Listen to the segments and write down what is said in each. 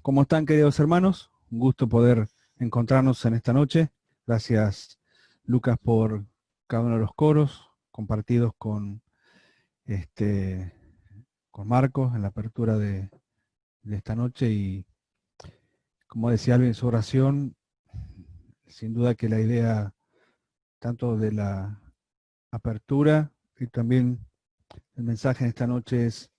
¿Cómo están, queridos hermanos? Un gusto poder encontrarnos en esta noche. Gracias, Lucas, por cada uno de los coros compartidos este, con Marcos en la apertura de esta noche. Y como decía Alvin en su oración, sin duda que la idea tanto de la apertura y también el mensaje de esta noche es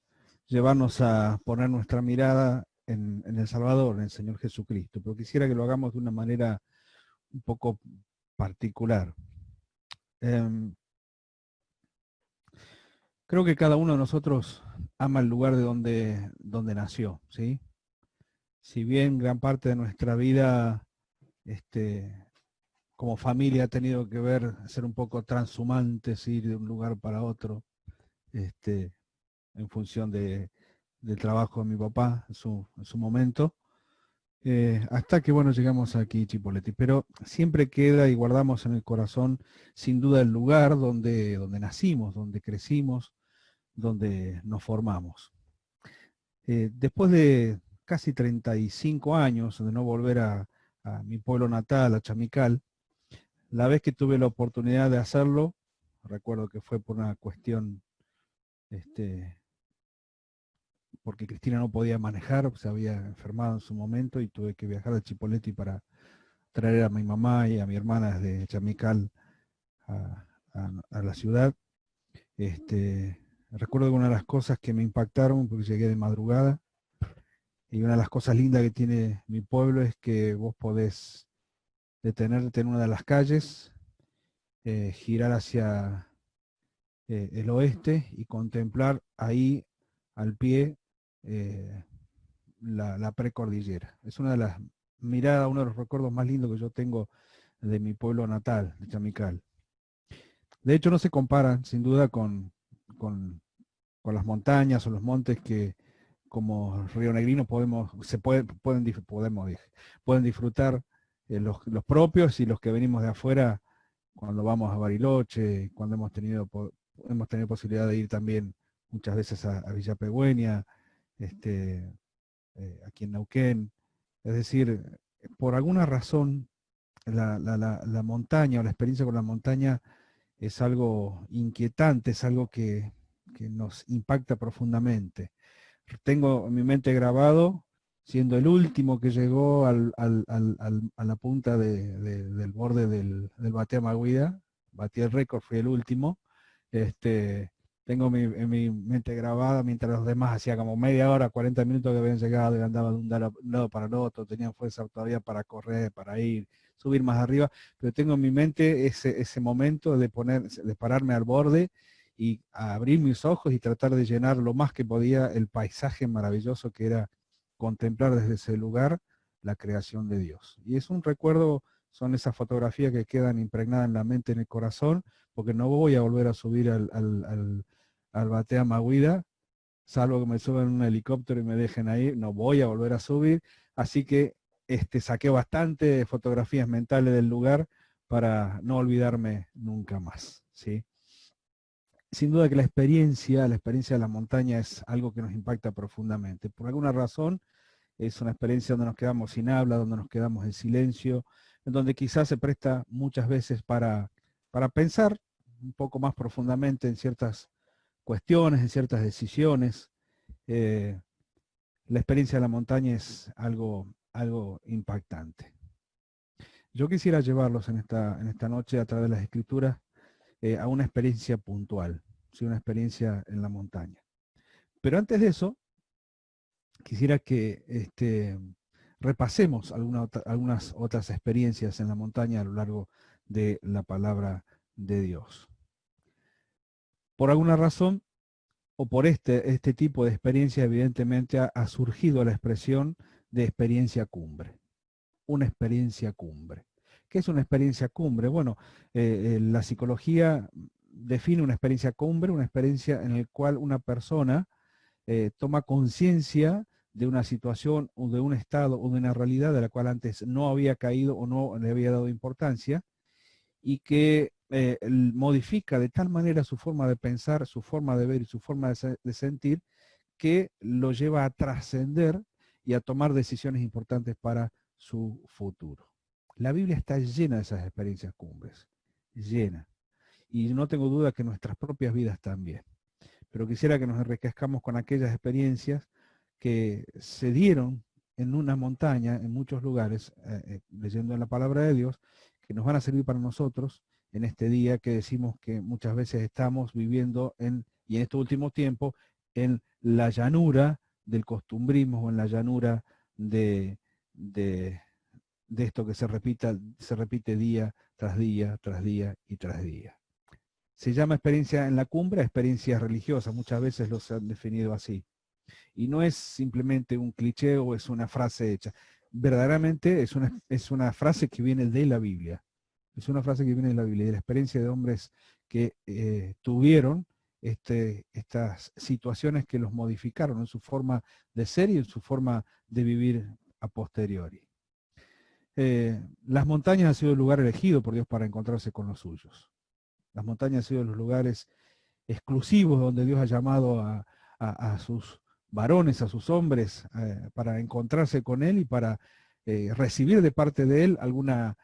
llevarnos a poner nuestra mirada en el Salvador, en el Señor Jesucristo. Pero quisiera que lo hagamos de una manera un poco particular. Creo que cada uno de nosotros ama el lugar de donde nació, ¿sí? Si bien gran parte de nuestra vida como familia ha tenido que ver, ser un poco transhumantes, ir de un lugar para otro, en función del trabajo de mi papá en su momento, hasta que, bueno, llegamos aquí, Chipoleti. Pero siempre queda y guardamos en el corazón, sin duda, el lugar donde nacimos, donde crecimos, donde nos formamos. Después de casi 35 años de no volver a mi pueblo natal, a Chamical, la vez que tuve la oportunidad de hacerlo, recuerdo que fue por una cuestión, porque Cristina no podía manejar, se había enfermado en su momento y tuve que viajar a Chipoleti para traer a mi mamá y a mi hermana desde Chamical a la ciudad. Recuerdo que una de las cosas que me impactaron, porque llegué de madrugada, y una de las cosas lindas que tiene mi pueblo es que vos podés detenerte en una de las calles, girar hacia el oeste y contemplar ahí al pie eh, la precordillera. Es una de las miradas, uno de los recuerdos más lindos que yo tengo de mi pueblo natal, de Chamical. De hecho, no se comparan, sin duda, con las montañas o los montes que como Río Negrino pueden disfrutar los propios y los que venimos de afuera cuando vamos a Bariloche, cuando hemos tenido posibilidad de ir también muchas veces a Villa Pegüeña, aquí en Neuquén. Es decir, por alguna razón la montaña o la experiencia con la montaña es algo inquietante, es algo que nos impacta profundamente. Tengo en mi mente grabado, siendo el último que llegó a la punta del borde del Batea Maguida, batí el récord, fui el último. Tengo en mi mente grabada, mientras los demás hacía como media hora, 40 minutos que habían llegado y andaban de un lado para el otro, tenían fuerza todavía para correr, para ir, subir más arriba, pero tengo en mi mente ese momento de pararme al borde y abrir mis ojos y tratar de llenar lo más que podía el paisaje maravilloso que era contemplar desde ese lugar la creación de Dios. Y es un recuerdo, son esas fotografías que quedan impregnadas en la mente, en el corazón, porque no voy a volver a subir al Batea Maguida, salvo que me suban en un helicóptero y me dejen ahí, no voy a volver a subir, así que saqué bastante fotografías mentales del lugar para no olvidarme nunca más, ¿sí? Sin duda que la experiencia de la montaña es algo que nos impacta profundamente. Por alguna razón, es una experiencia donde nos quedamos sin habla, donde nos quedamos en silencio, en donde quizás se presta muchas veces para pensar un poco más profundamente en ciertas cuestiones, en ciertas decisiones. Eh, la experiencia de la montaña es algo impactante. Yo quisiera llevarlos en esta noche a través de las escrituras a una experiencia puntual, ¿sí? Una experiencia en la montaña. Pero antes de eso, quisiera que repasemos algunas otras experiencias en la montaña a lo largo de la palabra de Dios. Por alguna razón, o por este tipo de experiencia, evidentemente ha surgido la expresión de experiencia cumbre. Una experiencia cumbre. ¿Qué es una experiencia cumbre? Bueno, la psicología define una experiencia cumbre, una experiencia en la cual una persona toma conciencia de una situación o de un estado o de una realidad de la cual antes no había caído o no le había dado importancia y que modifica de tal manera su forma de pensar, su forma de ver y su forma de sentir que lo lleva a trascender y a tomar decisiones importantes para su futuro. La Biblia está llena de esas experiencias cumbres, llena. Y no tengo duda que nuestras propias vidas también. Pero quisiera que nos enriquezcamos con aquellas experiencias que se dieron en una montaña, en muchos lugares, leyendo en la palabra de Dios, que nos van a servir para nosotros en este día que decimos que muchas veces estamos viviendo y en este último tiempo, en la llanura del costumbrismo o en la llanura de, de, de esto que se repite día tras día, tras día y tras día. Se llama experiencia en la cumbre, experiencia religiosa, muchas veces los han definido así. Y no es simplemente un cliché o es una frase hecha. Verdaderamente es una frase que viene de la Biblia. Es una frase que viene de la Biblia, de la experiencia de hombres que tuvieron estas situaciones que los modificaron en su forma de ser y en su forma de vivir a posteriori. Las montañas han sido el lugar elegido por Dios para encontrarse con los suyos. Las montañas han sido los lugares exclusivos donde Dios ha llamado a sus varones, a sus hombres, para encontrarse con Él y para recibir de parte de Él alguna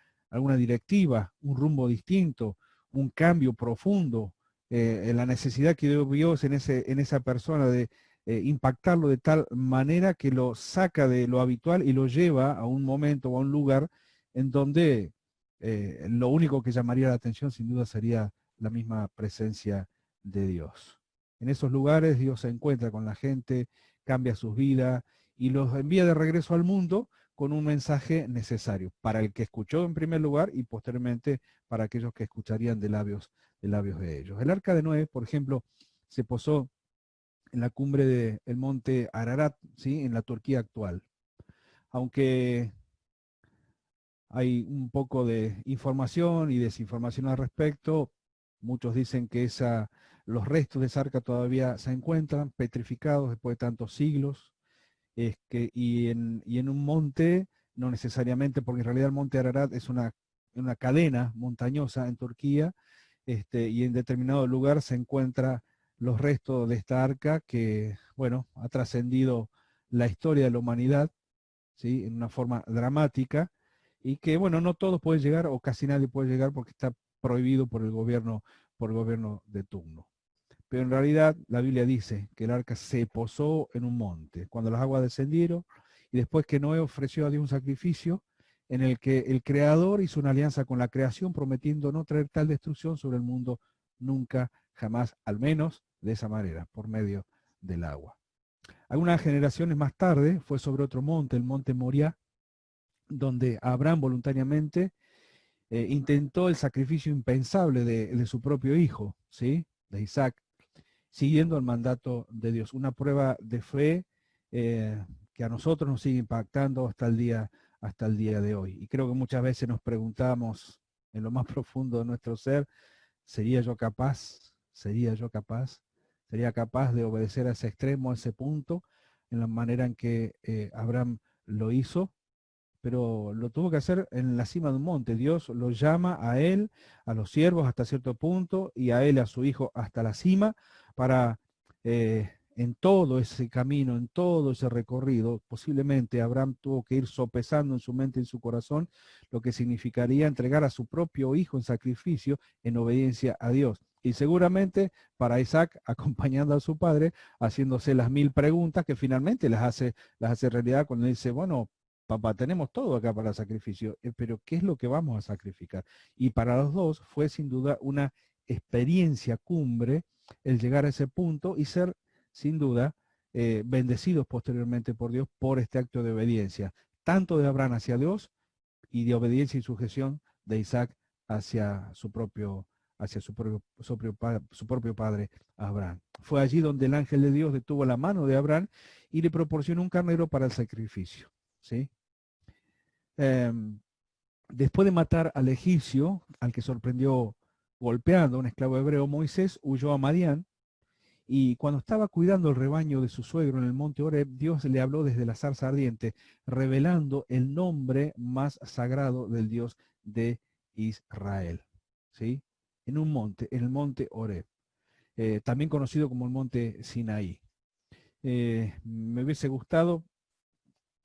directiva, un rumbo distinto, un cambio profundo, en la necesidad que Dios vio en esa persona de impactarlo de tal manera que lo saca de lo habitual y lo lleva a un momento o a un lugar en donde lo único que llamaría la atención sin duda sería la misma presencia de Dios. En esos lugares Dios se encuentra con la gente, cambia sus vidas y los envía de regreso al mundo con un mensaje necesario para el que escuchó en primer lugar y posteriormente para aquellos que escucharían de labios de ellos. El arca de Noé, por ejemplo, se posó en la cumbre del monte Ararat, ¿sí? En la Turquía actual. Aunque hay un poco de información y desinformación al respecto, muchos dicen que los restos de esa arca todavía se encuentran petrificados después de tantos siglos, y en un monte, no necesariamente, porque en realidad el monte Ararat es una cadena montañosa en Turquía, y en determinado lugar se encuentran los restos de esta arca que, bueno, ha trascendido la historia de la humanidad, ¿sí? En una forma dramática, y que, bueno, no todos pueden llegar, o casi nadie puede llegar porque está prohibido por el gobierno de turno. Pero en realidad la Biblia dice que el arca se posó en un monte, cuando las aguas descendieron, y después que Noé ofreció a Dios un sacrificio en el que el Creador hizo una alianza con la creación, prometiendo no traer tal destrucción sobre el mundo nunca, jamás, al menos de esa manera, por medio del agua. Algunas generaciones más tarde fue sobre otro monte, el monte Moriah, donde Abraham voluntariamente intentó el sacrificio impensable de su propio hijo, ¿sí? De Isaac, siguiendo el mandato de Dios. Una prueba de fe que a nosotros nos sigue impactando hasta el día de hoy. Y creo que muchas veces nos preguntamos en lo más profundo de nuestro ser, ¿sería yo capaz? ¿Sería yo capaz? ¿Sería capaz de obedecer a ese extremo, a ese punto, en la manera en que Abraham lo hizo? Pero lo tuvo que hacer en la cima de un monte. Dios lo llama a él, a los siervos hasta cierto punto, y a él, a su hijo, hasta la cima, para en todo ese camino, en todo ese recorrido, posiblemente Abraham tuvo que ir sopesando en su mente y en su corazón lo que significaría entregar a su propio hijo en sacrificio en obediencia a Dios. Y seguramente para Isaac, acompañando a su padre, haciéndose las 1000 preguntas que finalmente las hace realidad cuando dice, bueno, papá, tenemos todo acá para sacrificio, pero ¿qué es lo que vamos a sacrificar? Y para los dos fue sin duda una experiencia cumbre el llegar a ese punto y ser sin duda bendecidos posteriormente por Dios por este acto de obediencia, tanto de Abraham hacia Dios y de obediencia y sujeción de Isaac hacia su propio padre Abraham. Fue allí donde el ángel de Dios detuvo la mano de Abraham y le proporcionó un carnero para el sacrificio. ¿Sí? Después de matar al egipcio, al que sorprendió golpeando a un esclavo hebreo, Moisés huyó a Madián, y cuando estaba cuidando el rebaño de su suegro en el monte Horeb, Dios le habló desde la zarza ardiente, revelando el nombre más sagrado del Dios de Israel. ¿Sí? En un monte, en el monte Horeb, también conocido como el monte Sinaí. Me hubiese gustado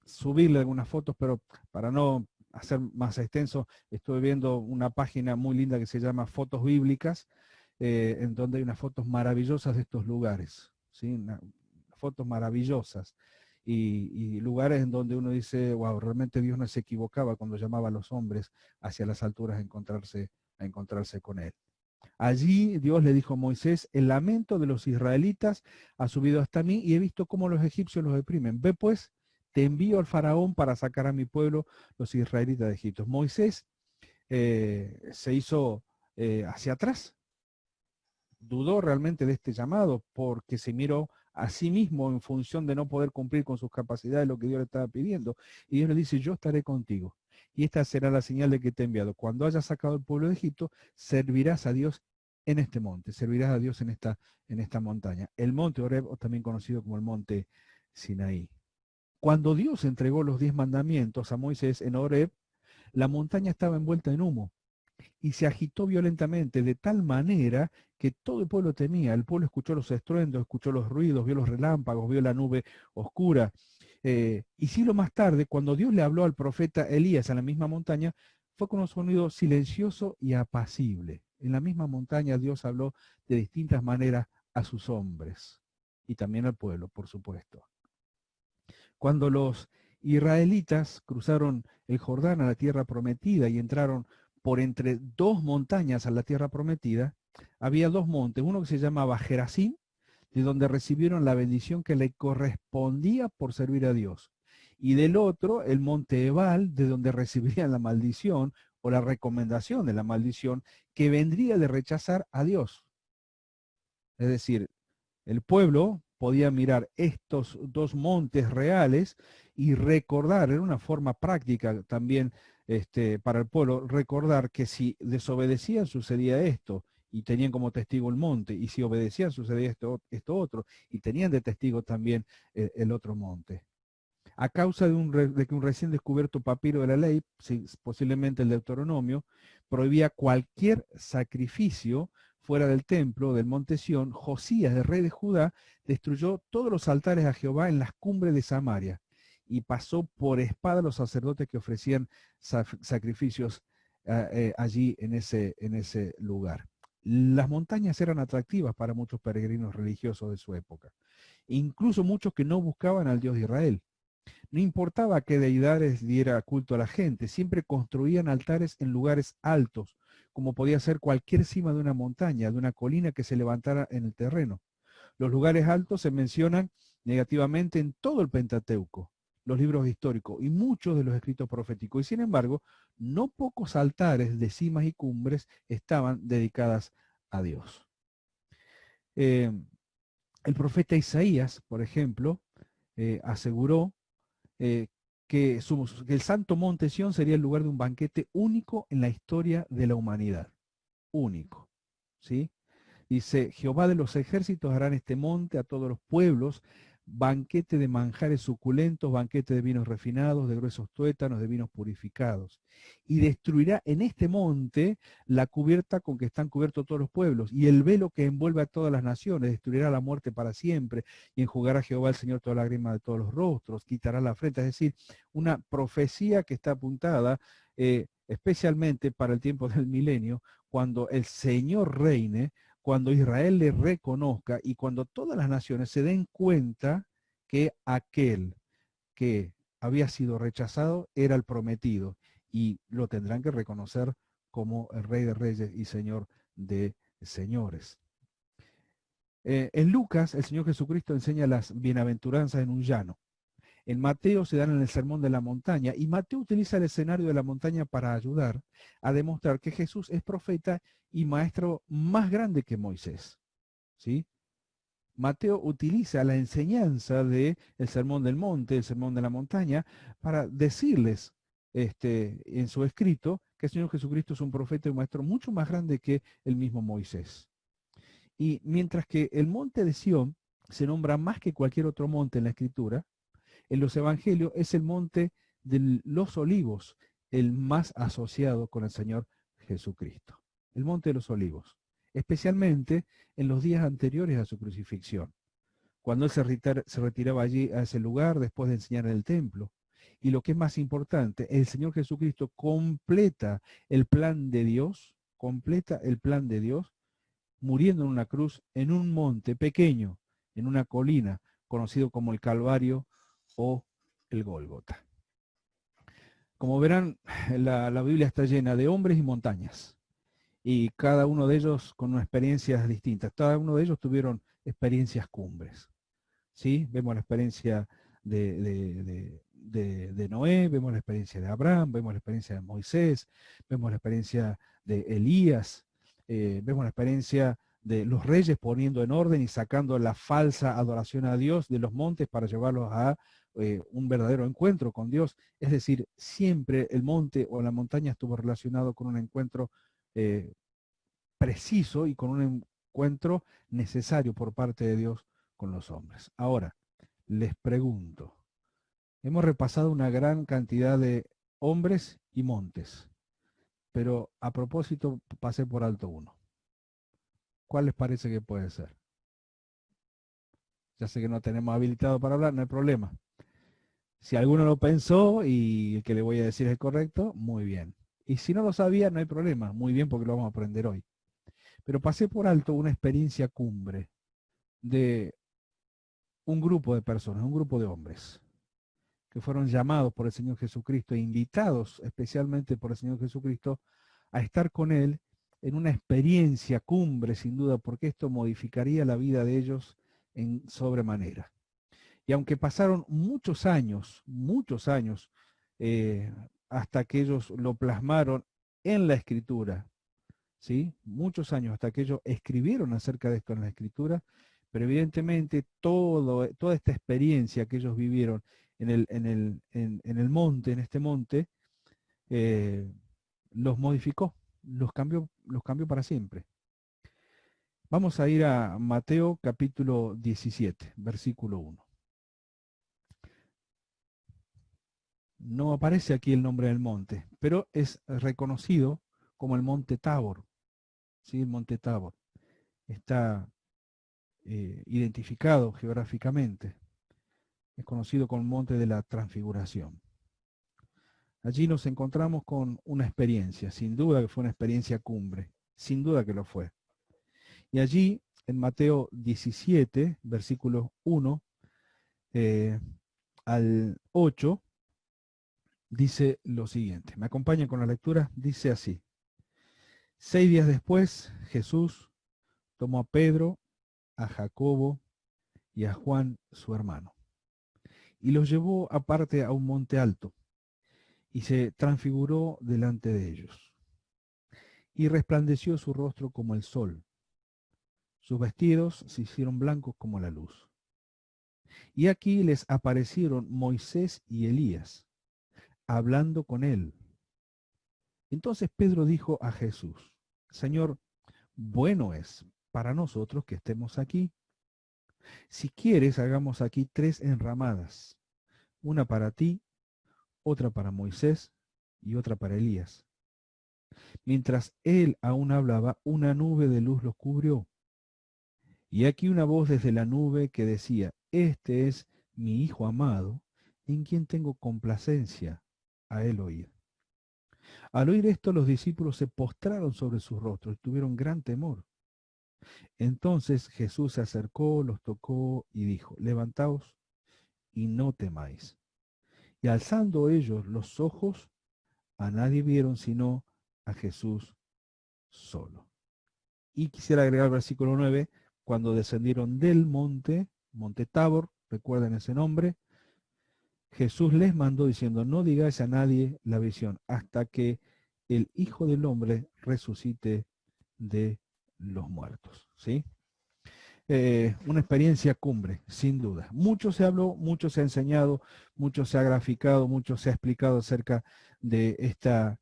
subirle algunas fotos, pero para no hacer más extenso, estuve viendo una página muy linda que se llama Fotos Bíblicas, en donde hay unas fotos maravillosas de estos lugares, ¿sí? Fotos maravillosas. Y lugares en donde uno dice, wow, realmente Dios no se equivocaba cuando llamaba a los hombres hacia las alturas a encontrarse con él. Allí Dios le dijo a Moisés, el lamento de los israelitas ha subido hasta mí y he visto cómo los egipcios los deprimen. Ve pues, te envío al faraón para sacar a mi pueblo, los israelitas de Egipto. Moisés se hizo hacia atrás, dudó realmente de este llamado porque se miró a sí mismo en función de no poder cumplir con sus capacidades lo que Dios le estaba pidiendo. Y Dios le dice, yo estaré contigo. Y esta será la señal de que te he enviado. Cuando hayas sacado al pueblo de Egipto, servirás a Dios en este monte, servirás a Dios en esta montaña. El monte Horeb, o también conocido como el monte Sinaí. Cuando Dios entregó los 10 mandamientos a Moisés en Horeb, la montaña estaba envuelta en humo y se agitó violentamente de tal manera que todo el pueblo temía. El pueblo escuchó los estruendos, escuchó los ruidos, vio los relámpagos, vio la nube oscura. Y siglo más tarde, cuando Dios le habló al profeta Elías en la misma montaña, fue con un sonido silencioso y apacible. En la misma montaña Dios habló de distintas maneras a sus hombres y también al pueblo, por supuesto. Cuando los israelitas cruzaron el Jordán a la tierra prometida y entraron por entre dos montañas a la tierra prometida, había dos montes, uno que se llamaba Gerazim, de donde recibieron la bendición que le correspondía por servir a Dios, y del otro el monte Ebal, de donde recibirían la maldición o la recomendación de la maldición que vendría de rechazar a Dios. Es decir, el pueblo podía mirar estos dos montes reales y recordar, era una forma práctica también para el pueblo, recordar que si desobedecían sucedía esto, y tenían como testigo el monte, y si obedecían sucedía esto otro, y tenían de testigo también el otro monte. A causa de que un recién descubierto papiro de la ley, posiblemente el Deuteronomio, prohibía cualquier sacrificio fuera del templo del monte Sión, Josías, el rey de Judá, destruyó todos los altares a Jehová en las cumbres de Samaria y pasó por espada a los sacerdotes que ofrecían sacrificios allí en ese lugar. Las montañas eran atractivas para muchos peregrinos religiosos de su época, incluso muchos que no buscaban al Dios de Israel. No importaba qué deidades diera culto a la gente, siempre construían altares en lugares altos, como podía ser cualquier cima de una montaña, de una colina que se levantara en el terreno. Los lugares altos se mencionan negativamente en todo el Pentateuco, los libros históricos y muchos de los escritos proféticos. Y sin embargo, no pocos altares de cimas y cumbres estaban dedicadas a Dios. El profeta Isaías, por ejemplo, aseguró que el Santo Monte Sión sería el lugar de un banquete único en la historia de la humanidad. Único. ¿Sí? Dice, Jehová de los ejércitos hará en este monte a todos los pueblos banquete de manjares suculentos, banquete de vinos refinados, de gruesos tuétanos, de vinos purificados. Y destruirá en este monte la cubierta con que están cubiertos todos los pueblos, y el velo que envuelve a todas las naciones, destruirá la muerte para siempre, y enjugará Jehová el Señor toda lágrima de todos los rostros, quitará la frente. Es decir, una profecía que está apuntada especialmente para el tiempo del milenio, cuando el Señor reine, cuando Israel le reconozca y cuando todas las naciones se den cuenta que aquel que había sido rechazado era el prometido y lo tendrán que reconocer como el Rey de Reyes y Señor de Señores. En Lucas, el Señor Jesucristo enseña las bienaventuranzas en un llano. En Mateo se dan en el Sermón de la Montaña, y Mateo utiliza el escenario de la montaña para ayudar a demostrar que Jesús es profeta y maestro más grande que Moisés. ¿Sí? Mateo utiliza la enseñanza del Sermón del Monte, el Sermón de la Montaña, para decirles en su escrito que el Señor Jesucristo es un profeta y un maestro mucho más grande que el mismo Moisés. Y mientras que el monte de Sión se nombra más que cualquier otro monte en la Escritura, en los evangelios es el monte de los olivos, el más asociado con el Señor Jesucristo. El monte de los olivos, especialmente en los días anteriores a su crucifixión, cuando él se retiraba allí a ese lugar después de enseñar en el templo. Y lo que es más importante, el Señor Jesucristo completa el plan de Dios, muriendo en una cruz, en un monte pequeño, en una colina, conocido como el Calvario o el Gólgota. Como verán, la Biblia está llena de hombres y montañas, y cada uno de ellos con unas experiencias distintas. Cada uno de ellos tuvieron experiencias cumbres. ¿Sí? Vemos la experiencia de Noé, vemos la experiencia de Abraham, vemos la experiencia de Moisés, vemos la experiencia de Elías, vemos la experiencia de los reyes poniendo en orden y sacando la falsa adoración a Dios de los montes para llevarlos a un verdadero encuentro con Dios. Es decir, siempre el monte o la montaña estuvo relacionado con un encuentro eh, preciso y con un encuentro necesario por parte de Dios con los hombres. Ahora, les pregunto, hemos repasado una gran cantidad de hombres y montes, pero a propósito pasé por alto uno. ¿Cuál les parece que puede ser? Ya sé que no tenemos habilitado para hablar, no hay problema. Si alguno lo pensó y el que le voy a decir es el correcto, muy bien. Y si no lo sabía, no hay problema, muy bien, porque lo vamos a aprender hoy. Pero pasé por alto una experiencia cumbre de un grupo de personas, un grupo de hombres, que fueron llamados por el Señor Jesucristo e invitados especialmente por el Señor Jesucristo a estar con Él en una experiencia cumbre, sin duda, porque esto modificaría la vida de ellos en sobremanera. Y aunque pasaron muchos años, hasta que ellos lo plasmaron en la Escritura, ¿sí? Muchos años hasta que ellos escribieron acerca de esto en la Escritura, pero evidentemente toda esta experiencia que ellos vivieron en el monte, en este monte, eh, los modificó, los cambió para siempre. Vamos a ir a Mateo capítulo 17, versículo 1. No aparece aquí el nombre del monte, pero es reconocido como el monte Tabor, ¿sí? El monte Tabor está identificado geográficamente. Es conocido como el monte de la transfiguración. Allí nos encontramos con una experiencia, sin duda que fue una experiencia cumbre, sin duda que lo fue. Y allí, en Mateo 17, versículos 1 al 8, dice lo siguiente. ¿Me acompañan con la lectura? Dice así. 6 días después, Jesús tomó a Pedro, a Jacobo y a Juan, su hermano, y los llevó aparte a un monte alto, y se transfiguró delante de ellos. Y resplandeció su rostro como el sol. Sus vestidos se hicieron blancos como la luz. Y aquí les aparecieron Moisés y Elías, hablando con él. Entonces Pedro dijo a Jesús, Señor, bueno es para nosotros que estemos aquí. Si quieres, hagamos aquí 3 enramadas, una para ti, otra para Moisés y otra para Elías. Mientras él aún hablaba, una nube de luz los cubrió. Y aquí una voz desde la nube que decía, este es mi Hijo amado, en quien tengo complacencia, a él oír. Al oír esto, los discípulos se postraron sobre sus rostros y tuvieron gran temor. Entonces Jesús se acercó, los tocó y dijo, levantaos y no temáis. Y alzando ellos los ojos, a nadie vieron sino a Jesús solo. Y quisiera agregar el versículo 9, cuando descendieron del monte, monte Tabor, recuerden ese nombre, Jesús les mandó diciendo, no digáis a nadie la visión, hasta que el Hijo del Hombre resucite de los muertos. ¿Sí? Una experiencia cumbre, sin duda. Mucho se habló, mucho se ha enseñado, mucho se ha graficado, mucho se ha explicado acerca de esta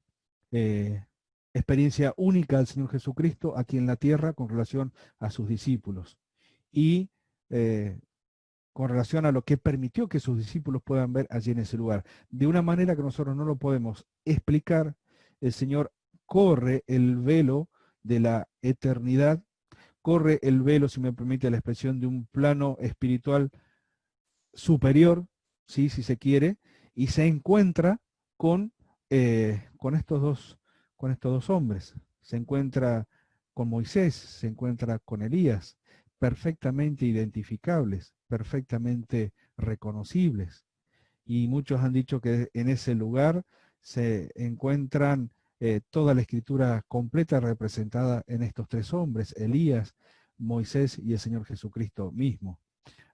experiencia única del Señor Jesucristo aquí en la tierra con relación a sus discípulos y con relación a lo que permitió que sus discípulos puedan ver allí en ese lugar. De una manera que nosotros no lo podemos explicar, el Señor corre el velo de la eternidad, corre el velo, si me permite la expresión, de un plano espiritual superior, ¿sí? Si se quiere, y se encuentra con, con estos dos hombres. Se encuentra con Moisés, se encuentra con Elías, perfectamente identificables, perfectamente reconocibles. Y muchos han dicho que en ese lugar se encuentran toda la escritura completa representada en estos tres hombres, Elías, Moisés y el Señor Jesucristo mismo.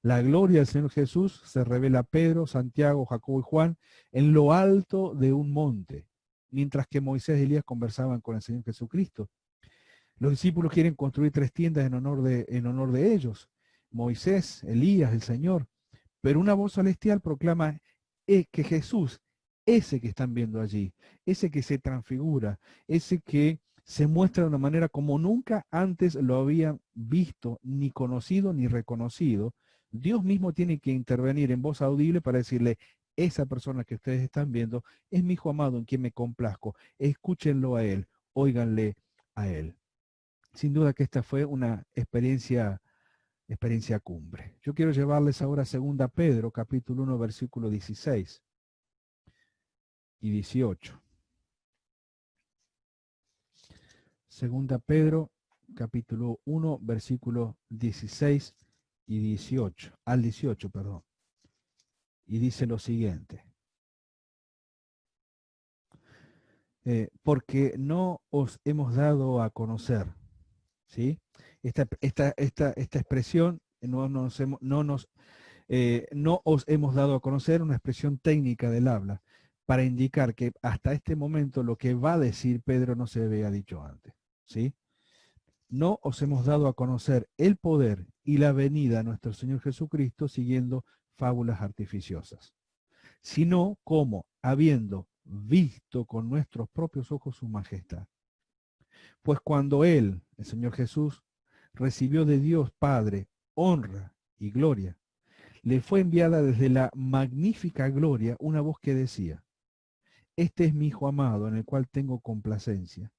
La gloria del Señor Jesús se revela a Pedro, Santiago, Jacobo y Juan en lo alto de un monte, mientras que Moisés y Elías conversaban con el Señor Jesucristo. Los discípulos quieren construir tres tiendas en honor de ellos, Moisés, Elías, el Señor, pero una voz celestial proclama que Jesús, ese que están viendo allí, ese que se transfigura, ese que se muestra de una manera como nunca antes lo habían visto, ni conocido, ni reconocido, Dios mismo tiene que intervenir en voz audible para decirle, esa persona que ustedes están viendo es mi hijo amado en quien me complazco, escúchenlo a él, óiganle a él. Sin duda que esta fue una experiencia cumbre. Yo quiero llevarles ahora a 2 Pedro, capítulo 1, versículo 16 y 18. 2 Pedro, capítulo 1, versículo 16 y 18, al 18, perdón. Y dice lo siguiente. Porque no os hemos dado a conocer, ¿sí? Esta expresión no os hemos dado a conocer, una expresión técnica del habla, para indicar que hasta este momento lo que va a decir Pedro no se había dicho antes, ¿sí? No os hemos dado a conocer el poder y la venida de nuestro Señor Jesucristo siguiendo fábulas artificiosas, sino como habiendo visto con nuestros propios ojos su majestad. Pues cuando Él, el Señor Jesús, recibió de Dios Padre honra y gloria, le fue enviada desde la magnífica gloria una voz que decía, este es mi Hijo amado en el cual tengo complacencia.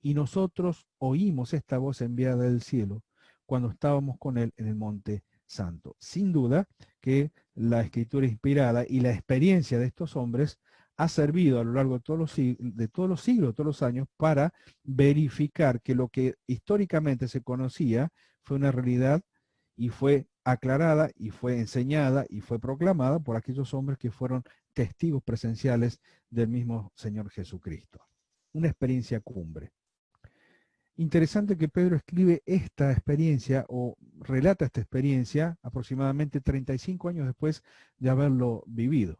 Y nosotros oímos esta voz enviada del cielo cuando estábamos con él en el monte santo. Sin duda que la escritura inspirada y la experiencia de estos hombres ha servido a lo largo de todos los siglos, de todos los años, para verificar que lo que históricamente se conocía fue una realidad y fue aclarada y fue enseñada y fue proclamada por aquellos hombres que fueron testigos presenciales del mismo Señor Jesucristo. Una experiencia cumbre. Interesante que Pedro escribe esta experiencia o relata esta experiencia aproximadamente 35 años después de haberlo vivido.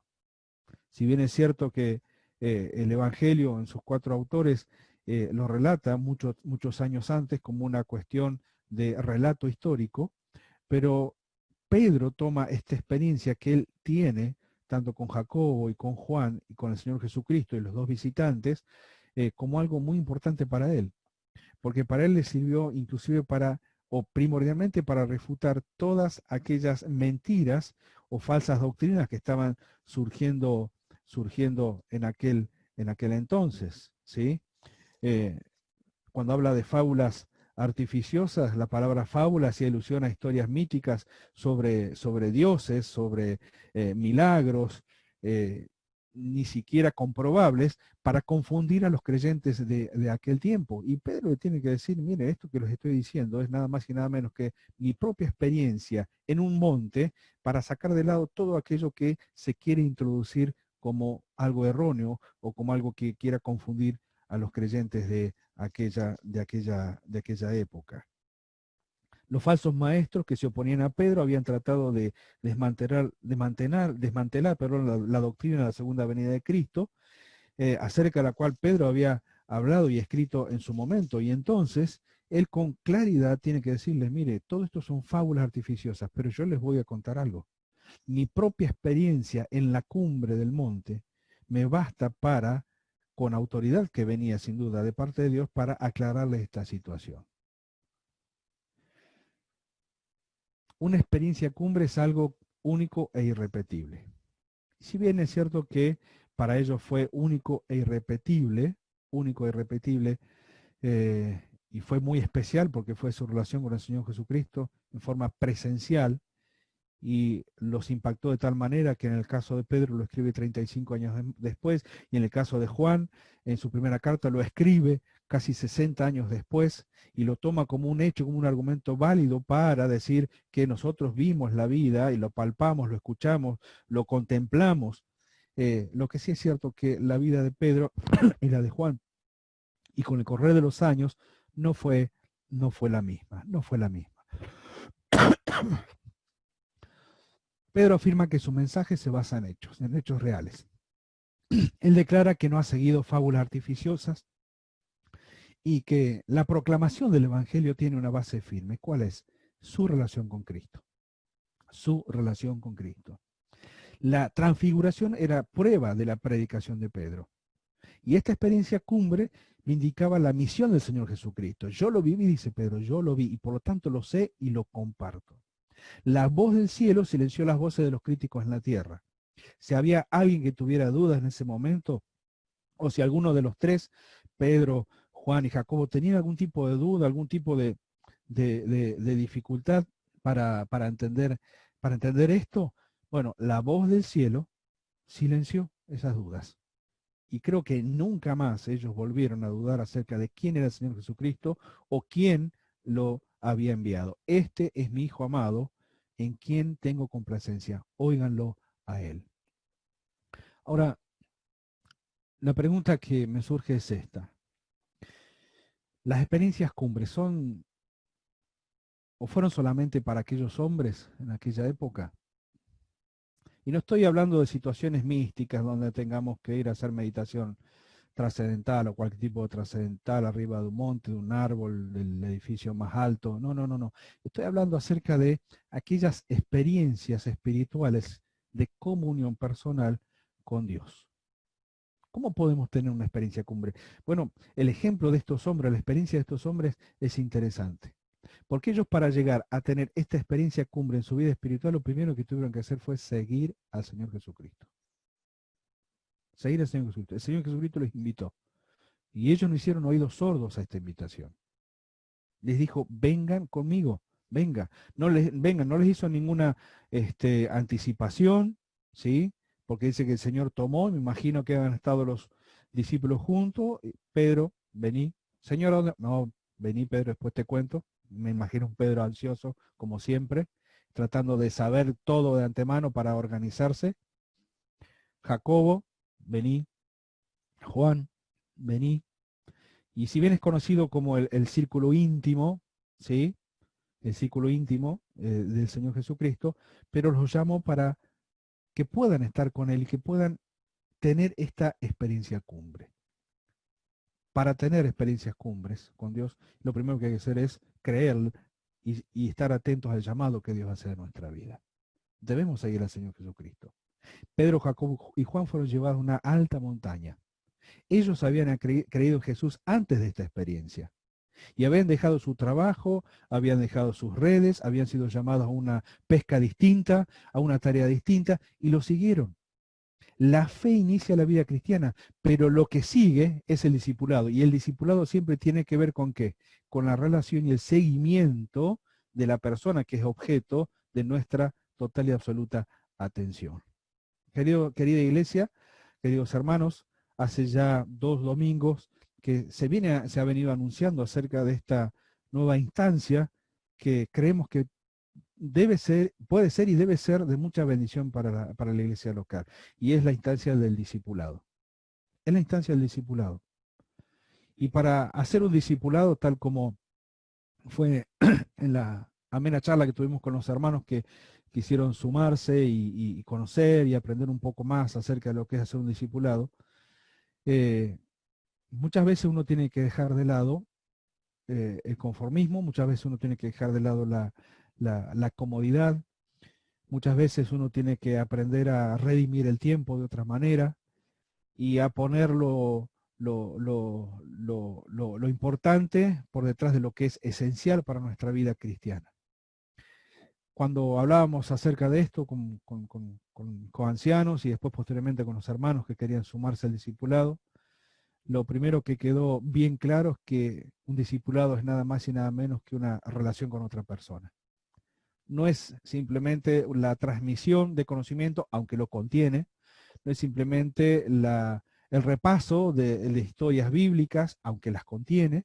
Si bien es cierto que el Evangelio en sus 4 autores lo relata muchos años antes como una cuestión de relato histórico, pero Pedro toma esta experiencia que él tiene, tanto con Jacobo y con Juan y con el Señor Jesucristo y los dos visitantes, como algo muy importante para él, porque para él le sirvió inclusive para, o primordialmente para refutar todas aquellas mentiras o falsas doctrinas que estaban surgiendo en aquel entonces, ¿sí? Cuando habla de fábulas artificiosas, la palabra fábula hacía alusión a historias míticas sobre dioses, sobre milagros, eh, ni siquiera comprobables, para confundir a los creyentes de aquel tiempo. Y Pedro le tiene que decir, mire, esto que les estoy diciendo es nada más y nada menos que mi propia experiencia en un monte para sacar de lado todo aquello que se quiere introducir como algo erróneo o como algo que quiera confundir a los creyentes de aquella época. Los falsos maestros que se oponían a Pedro habían tratado de desmantelar la doctrina de la segunda venida de Cristo, acerca de la cual Pedro había hablado y escrito en su momento. Y entonces él con claridad tiene que decirles, mire, todo esto son fábulas artificiosas, pero yo les voy a contar algo. Mi propia experiencia en la cumbre del monte me basta para, con autoridad que venía sin duda de parte de Dios, para aclararles esta situación. Una experiencia cumbre es algo único e irrepetible. Si bien es cierto que para ellos fue único e irrepetible, y fue muy especial porque fue su relación con el Señor Jesucristo en forma presencial, y los impactó de tal manera que en el caso de Pedro lo escribe 35 años después, y en el caso de Juan, en su primera carta lo escribe casi 60 años después, y lo toma como un hecho, como un argumento válido para decir que nosotros vimos la vida y lo palpamos, lo escuchamos, lo contemplamos. Lo que sí es cierto que la vida de Pedro y la de Juan, y con el correr de los años, no fue, no fue la misma, no fue la misma. Pedro afirma que su mensaje se basa en hechos reales. Él declara que no ha seguido fábulas artificiosas y que la proclamación del Evangelio tiene una base firme. ¿Cuál es? Su relación con Cristo. Su relación con Cristo. La transfiguración era prueba de la predicación de Pedro. Y esta experiencia cumbre me indicaba la misión del Señor Jesucristo. Yo lo viví, dice Pedro, yo lo vi y por lo tanto lo sé y lo comparto. La voz del cielo silenció las voces de los críticos en la tierra. Si había alguien que tuviera dudas en ese momento, o si alguno de los tres, Pedro, Juan y Jacobo, tenían algún tipo de duda, algún tipo de dificultad para entender esto, bueno, la voz del cielo silenció esas dudas. Y creo que nunca más ellos volvieron a dudar acerca de quién era el Señor Jesucristo o quién lo había enviado. Este es mi Hijo amado, en quien tengo complacencia. Óiganlo a él. Ahora, la pregunta que me surge es esta. ¿Las experiencias cumbres son o fueron solamente para aquellos hombres en aquella época? Y no estoy hablando de situaciones místicas donde tengamos que ir a hacer meditación trascendental o cualquier tipo de trascendental arriba de un monte, de un árbol, del edificio más alto. No, no, no, no. Estoy hablando acerca de aquellas experiencias espirituales de comunión personal con Dios. ¿Cómo podemos tener una experiencia cumbre? Bueno, el ejemplo de estos hombres, la experiencia de estos hombres es interesante. Porque ellos para llegar a tener esta experiencia cumbre en su vida espiritual, lo primero que tuvieron que hacer fue seguir al Señor Jesucristo. Seguir al Señor Jesucristo. El Señor Jesucristo les invitó. Y ellos no hicieron oídos sordos a esta invitación. Les dijo, vengan conmigo, vengan, no les hizo ninguna anticipación, ¿sí? Porque dice que el Señor tomó, me imagino que han estado los discípulos juntos, Pedro, vení, Señor, ¿dónde? No, vení Pedro, después te cuento, me imagino un Pedro ansioso, como siempre, tratando de saber todo de antemano para organizarse. Jacobo, vení, Juan, vení. Y si bien es conocido como el círculo íntimo, ¿sí? El círculo íntimo del Señor Jesucristo, pero los llamo para que puedan estar con Él y que puedan tener esta experiencia cumbre. Para tener experiencias cumbres con Dios, lo primero que hay que hacer es creer y estar atentos al llamado que Dios hace en nuestra vida. Debemos seguir al Señor Jesucristo. Pedro, Jacobo y Juan fueron llevados a una alta montaña. Ellos habían creído en Jesús antes de esta experiencia. Y habían dejado su trabajo, habían dejado sus redes, habían sido llamados a una pesca distinta, a una tarea distinta, y lo siguieron. La fe inicia la vida cristiana, pero lo que sigue es el discipulado. Y el discipulado siempre tiene que ver con qué? Con la relación y el seguimiento de la persona que es objeto de nuestra total y absoluta atención. Querida iglesia, queridos hermanos, hace ya 2 domingos que se ha venido anunciando acerca de esta nueva instancia que creemos que debe ser, puede ser y debe ser de mucha bendición para la iglesia local. Y es la instancia del discipulado. Es la instancia del discipulado. Y para hacer un discipulado, tal como fue en la amena charla que tuvimos con los hermanos que quisieron sumarse y conocer y aprender un poco más acerca de lo que es hacer un discipulado, muchas veces uno tiene que dejar de lado el conformismo, muchas veces uno tiene que dejar de lado la comodidad, muchas veces uno tiene que aprender a redimir el tiempo de otra manera y a poner lo importante por detrás de lo que es esencial para nuestra vida cristiana. Cuando hablábamos acerca de esto con ancianos y después posteriormente con los hermanos que querían sumarse al discipulado, lo primero que quedó bien claro es que un discipulado es nada más y nada menos que una relación con otra persona. no es simplemente la transmisión de conocimiento, aunque lo contiene, no es simplemente el repaso de historias bíblicas, aunque las contiene,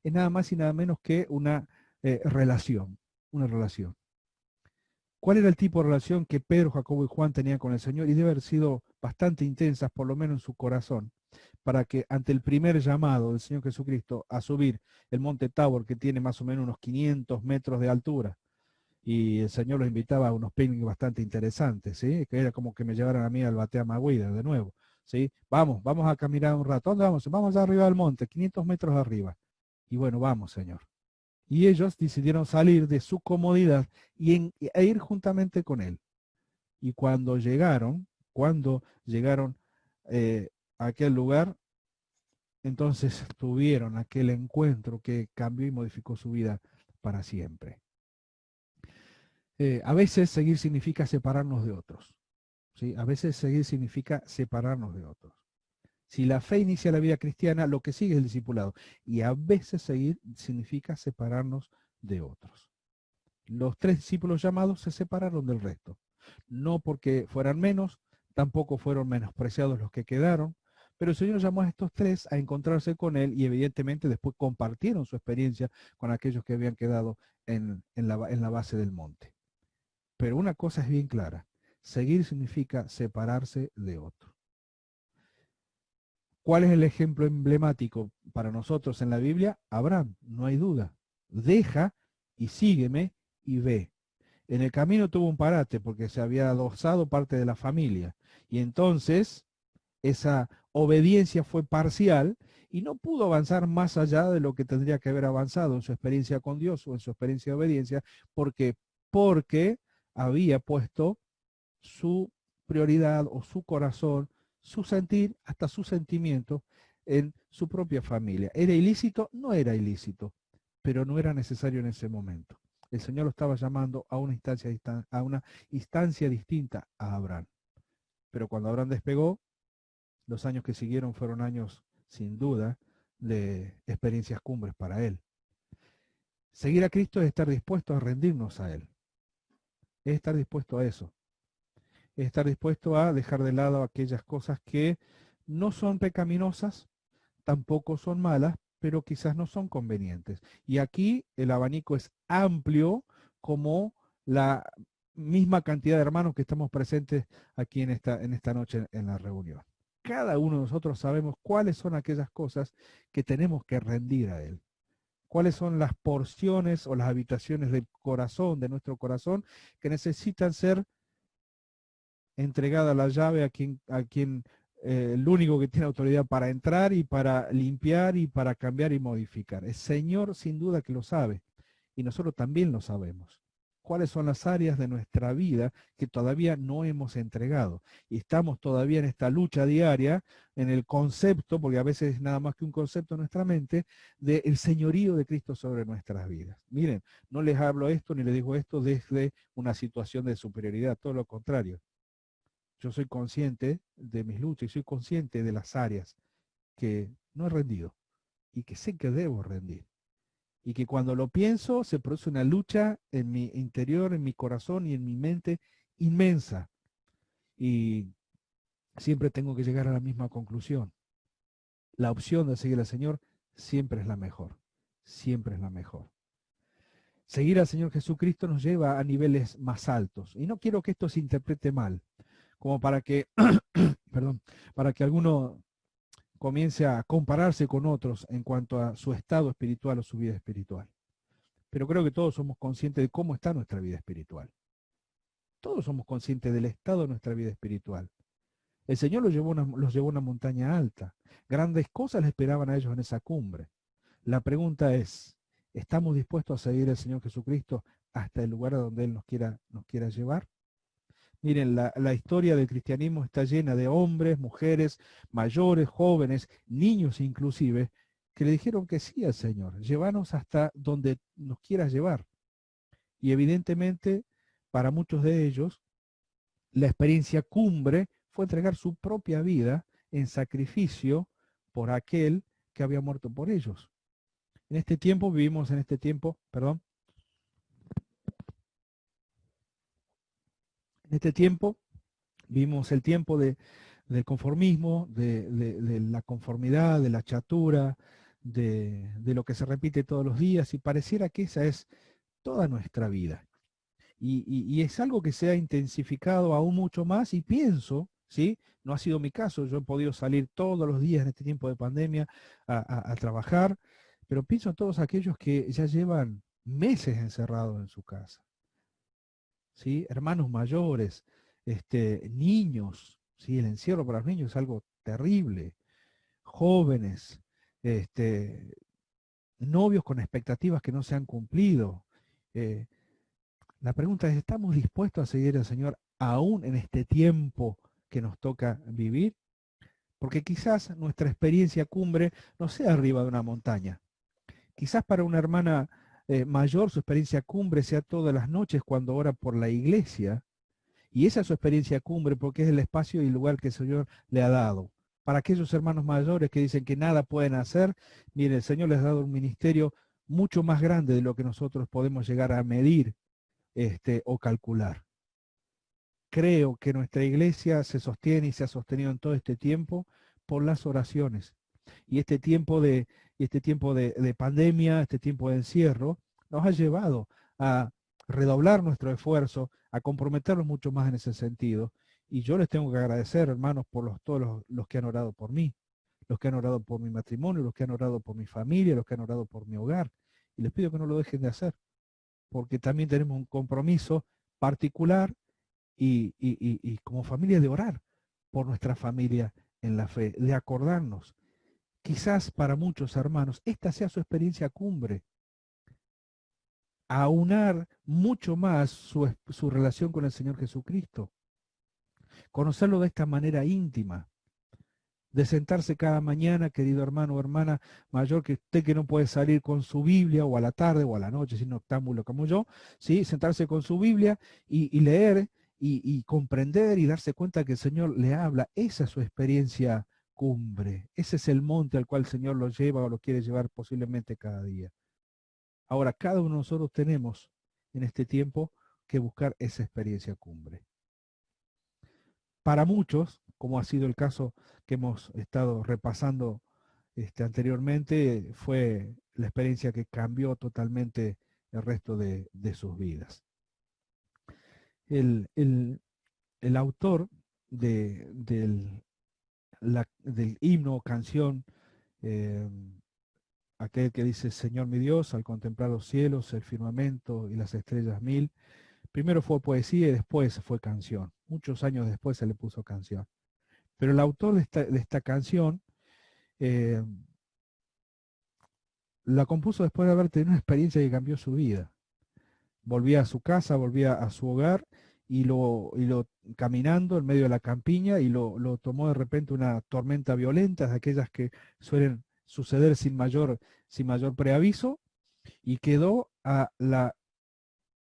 es nada más y nada menos que relación, una relación. ¿Cuál era el tipo de relación que Pedro, Jacobo y Juan tenían con el Señor? Y debe haber sido bastante intensas, por lo menos en su corazón, para que ante el primer llamado del Señor Jesucristo a subir el monte Tabor, que tiene más o menos unos 500 metros de altura, y el Señor los invitaba a unos picnics bastante interesantes, ¿sí? Que era como que me llevaran a mí al Batea Maguida de nuevo, ¿sí? Vamos a caminar un rato. ¿Dónde vamos? Vamos allá arriba del monte, 500 metros arriba. Y bueno, vamos, Señor. Y ellos decidieron salir de su comodidad e ir juntamente con Él. Y cuando llegaron a aquel lugar, entonces tuvieron aquel encuentro que cambió y modificó su vida para siempre. A veces seguir significa separarnos de otros, ¿sí? A veces seguir significa separarnos de otros. Si la fe inicia la vida cristiana, lo que sigue es el discipulado. Y a veces seguir significa separarnos de otros. Los 3 discípulos llamados se separaron del resto. No porque fueran menos, tampoco fueron menospreciados los que quedaron, pero el Señor llamó a estos 3 a encontrarse con Él y evidentemente después compartieron su experiencia con aquellos que habían quedado en la base del monte. Pero una cosa es bien clara, seguir significa separarse de otro. ¿Cuál es el ejemplo emblemático para nosotros en la Biblia? Abraham, no hay duda. Deja y sígueme y ve. En el camino tuvo un parate porque se había adosado parte de la familia. Y entonces esa obediencia fue parcial y no pudo avanzar más allá de lo que tendría que haber avanzado en su experiencia con Dios o en su experiencia de obediencia, porque había puesto su prioridad o su corazón, su sentir, hasta su sentimiento en su propia familia. ¿Era ilícito? No era ilícito, pero no era necesario en ese momento. El Señor lo estaba llamando a una instancia distinta a Abraham. Pero cuando Abraham despegó, los años que siguieron fueron años, sin duda, de experiencias cumbres para él. Seguir a Cristo es estar dispuesto a rendirnos a Él. Es estar dispuesto a eso. Es estar dispuesto a dejar de lado aquellas cosas que no son pecaminosas, tampoco son malas, pero quizás no son convenientes. Y aquí el abanico es amplio como la misma cantidad de hermanos que estamos presentes aquí en esta noche en la reunión. Cada uno de nosotros sabemos cuáles son aquellas cosas que tenemos que rendir a Él. Cuáles son las porciones o las habitaciones del corazón, de nuestro corazón, que necesitan ser entregada la llave a quien el único que tiene autoridad para entrar y para limpiar y para cambiar y modificar. El Señor sin duda que lo sabe y nosotros también lo sabemos. ¿Cuáles son las áreas de nuestra vida que todavía no hemos entregado? Y estamos todavía en esta lucha diaria, en el concepto, porque a veces es nada más que un concepto en nuestra mente, del señorío de Cristo sobre nuestras vidas. Miren, no les hablo esto ni les digo esto desde una situación de superioridad, todo lo contrario. Yo soy consciente de mis luchas y soy consciente de las áreas que no he rendido y que sé que debo rendir. Y que cuando lo pienso se produce una lucha en mi interior, en mi corazón y en mi mente inmensa. Y siempre tengo que llegar a la misma conclusión. La opción de seguir al Señor siempre es la mejor. Siempre es la mejor. Seguir al Señor Jesucristo nos lleva a niveles más altos. Y no quiero que esto se interprete mal, como para que, perdón, para que alguno comience a compararse con otros en cuanto a su estado espiritual o su vida espiritual. Pero creo que todos somos conscientes de cómo está nuestra vida espiritual. Todos somos conscientes del estado de nuestra vida espiritual. El Señor los llevó a una montaña alta. Grandes cosas le esperaban a ellos en esa cumbre. La pregunta es, ¿estamos dispuestos a seguir al Señor Jesucristo hasta el lugar a donde Él nos quiera llevar? Miren, la historia del cristianismo está llena de hombres, mujeres, mayores, jóvenes, niños inclusive, que le dijeron que sí al Señor, llévanos hasta donde nos quieras llevar. Y evidentemente, para muchos de ellos, la experiencia cumbre fue entregar su propia vida en sacrificio por aquel que había muerto por ellos. En este tiempo, vivimos en este tiempo, perdón, En este tiempo vimos el tiempo del conformismo, de la conformidad, de la chatura, de lo que se repite todos los días, y pareciera que esa es toda nuestra vida. Y es algo que se ha intensificado aún mucho más, y pienso, ¿sí? No ha sido mi caso, yo he podido salir todos los días en este tiempo de pandemia a trabajar, pero pienso en todos aquellos que ya llevan meses encerrados en su casa, ¿sí? Hermanos mayores, niños, ¿sí? El encierro para los niños es algo terrible, jóvenes, este, novios con expectativas que no se han cumplido. eh, La pregunta es, ¿estamos dispuestos a seguir al Señor aún en este tiempo que nos toca vivir? Porque quizás nuestra experiencia cumbre no sea arriba de una montaña. Quizás para una hermana mayor su experiencia cumbre sea todas las noches cuando ora por la iglesia. Y esa es su experiencia cumbre porque es el espacio y el lugar que el Señor le ha dado. Para aquellos hermanos mayores que dicen que nada pueden hacer, mire, el Señor les ha dado un ministerio mucho más grande de lo que nosotros podemos llegar a medir o calcular. Creo que nuestra iglesia se sostiene y se ha sostenido en todo este tiempo por las oraciones. Y este tiempo de pandemia, este tiempo de encierro, nos ha llevado a redoblar nuestro esfuerzo, a comprometernos mucho más en ese sentido. Y yo les tengo que agradecer, hermanos, por todos los que han orado por mí, los que han orado por mi matrimonio, los que han orado por mi familia, los que han orado por mi hogar. Y les pido que no lo dejen de hacer, porque también tenemos un compromiso particular y como familia de orar por nuestra familia en la fe, de acordarnos. Quizás para muchos hermanos esta sea su experiencia cumbre, aunar mucho más su relación con el Señor Jesucristo, conocerlo de esta manera íntima, de sentarse cada mañana, querido hermano o hermana mayor, que usted que no puede salir con su Biblia, o a la tarde o a la noche, sin octámbulo como yo, ¿sí? Sentarse con su Biblia y leer y comprender y darse cuenta que el Señor le habla. Esa es su experiencia cumbre. Ese es el monte al cual el Señor lo lleva o lo quiere llevar posiblemente cada día. Ahora, cada uno de nosotros tenemos en este tiempo que buscar esa experiencia cumbre. Para muchos, como ha sido el caso que hemos estado repasando anteriormente, fue la experiencia que cambió totalmente el resto de sus vidas. El autor del himno o canción, eh, aquel que dice, Señor mi Dios, al contemplar los cielos, el firmamento y las estrellas mil, primero fue poesía y después fue canción. Muchos años después se le puso canción. Pero el autor de esta canción eh, la compuso después de haber tenido una experiencia que cambió su vida. Volvía a su casa, volvía a su hogar y lo caminando en medio de la campiña y lo tomó de repente una tormenta violenta, de aquellas que suelen suceder sin mayor preaviso, y quedó a la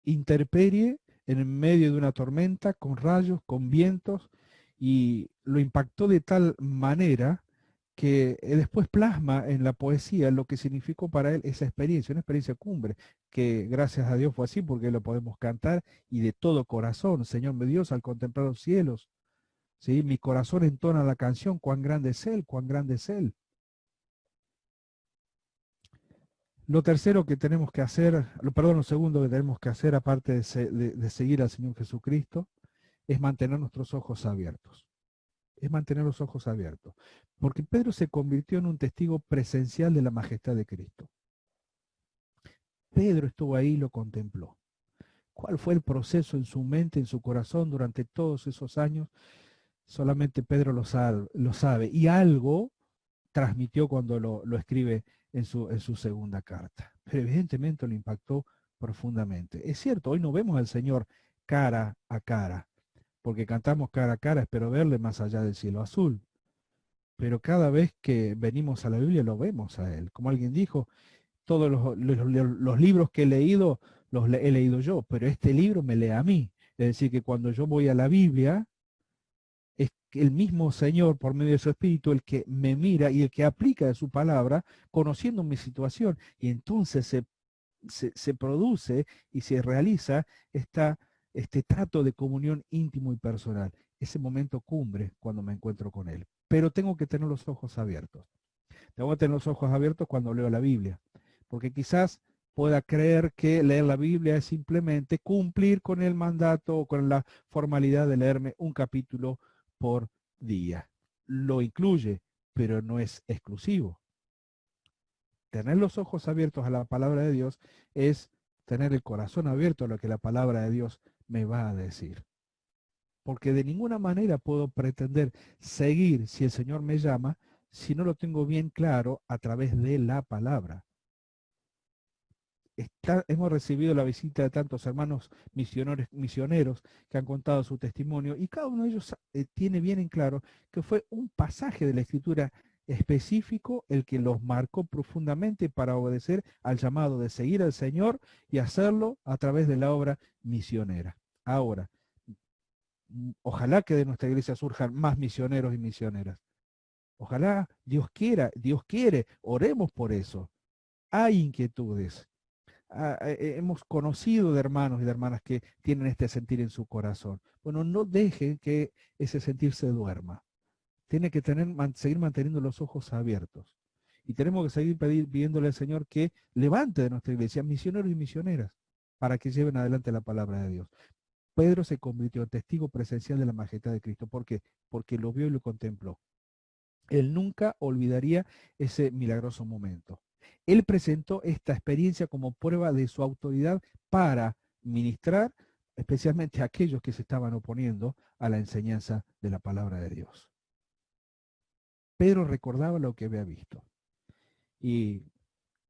intemperie en medio de una tormenta con rayos, con vientos, y lo impactó de tal manera que después plasma en la poesía lo que significó para él esa experiencia, una experiencia cumbre, que gracias a Dios fue así porque lo podemos cantar y de todo corazón. Señor mi Dios, al contemplar los cielos, ¿sí? Mi corazón entona la canción, cuán grande es Él, cuán grande es Él. Lo tercero que tenemos que hacer, lo segundo que tenemos que hacer, aparte de seguir al Señor Jesucristo, es mantener nuestros ojos abiertos. Es mantener los ojos abiertos. Porque Pedro se convirtió en un testigo presencial de la majestad de Cristo. Pedro estuvo ahí y lo contempló. ¿Cuál fue el proceso en su mente, en su corazón durante todos esos años? Solamente Pedro lo sabe. Y algo transmitió cuando lo escribe en su segunda carta. Pero evidentemente lo impactó profundamente. Es cierto, hoy no vemos al Señor cara a cara, porque cantamos cara a cara, espero verle más allá del cielo azul. Pero cada vez que venimos a la Biblia lo vemos a Él. Como alguien dijo, todos los libros que he leído, he leído yo, pero este libro me lee a mí. Es decir, que cuando yo voy a la Biblia, es el mismo Señor, por medio de su Espíritu, el que me mira y el que aplica de su palabra, conociendo mi situación. Y entonces se produce y se realiza este trato de comunión íntimo y personal, ese momento cumbre cuando me encuentro con Él. Pero tengo que tener los ojos abiertos. Tengo que tener los ojos abiertos cuando leo la Biblia, porque quizás pueda creer que leer la Biblia es simplemente cumplir con el mandato o con la formalidad de leerme un capítulo por día. Lo incluye, pero no es exclusivo. Tener los ojos abiertos a la palabra de Dios es tener el corazón abierto a lo que la palabra de Dios me va a decir. Porque de ninguna manera puedo pretender seguir si el Señor me llama si no lo tengo bien claro a través de la palabra. Hemos recibido la visita de tantos hermanos misioneros que han contado su testimonio y cada uno de ellos tiene bien en claro que fue un pasaje de la Escritura específico el que los marcó profundamente para obedecer al llamado de seguir al Señor y hacerlo a través de la obra misionera. Ahora, ojalá que de nuestra iglesia surjan más misioneros y misioneras. Ojalá Dios quiera, Dios quiere, oremos por eso. Hay inquietudes. Hemos conocido de hermanos y de hermanas que tienen este sentir en su corazón. Bueno, no dejen que ese sentir se duerma. Tiene que seguir manteniendo los ojos abiertos. Y tenemos que seguir pidiéndole al Señor que levante de nuestra iglesia misioneros y misioneras para que lleven adelante la palabra de Dios. Pedro se convirtió en testigo presencial de la majestad de Cristo. ¿Por qué? Porque lo vio y lo contempló. Él nunca olvidaría ese milagroso momento. Él presentó esta experiencia como prueba de su autoridad para ministrar, especialmente a aquellos que se estaban oponiendo a la enseñanza de la palabra de Dios. Pedro recordaba lo que había visto. Y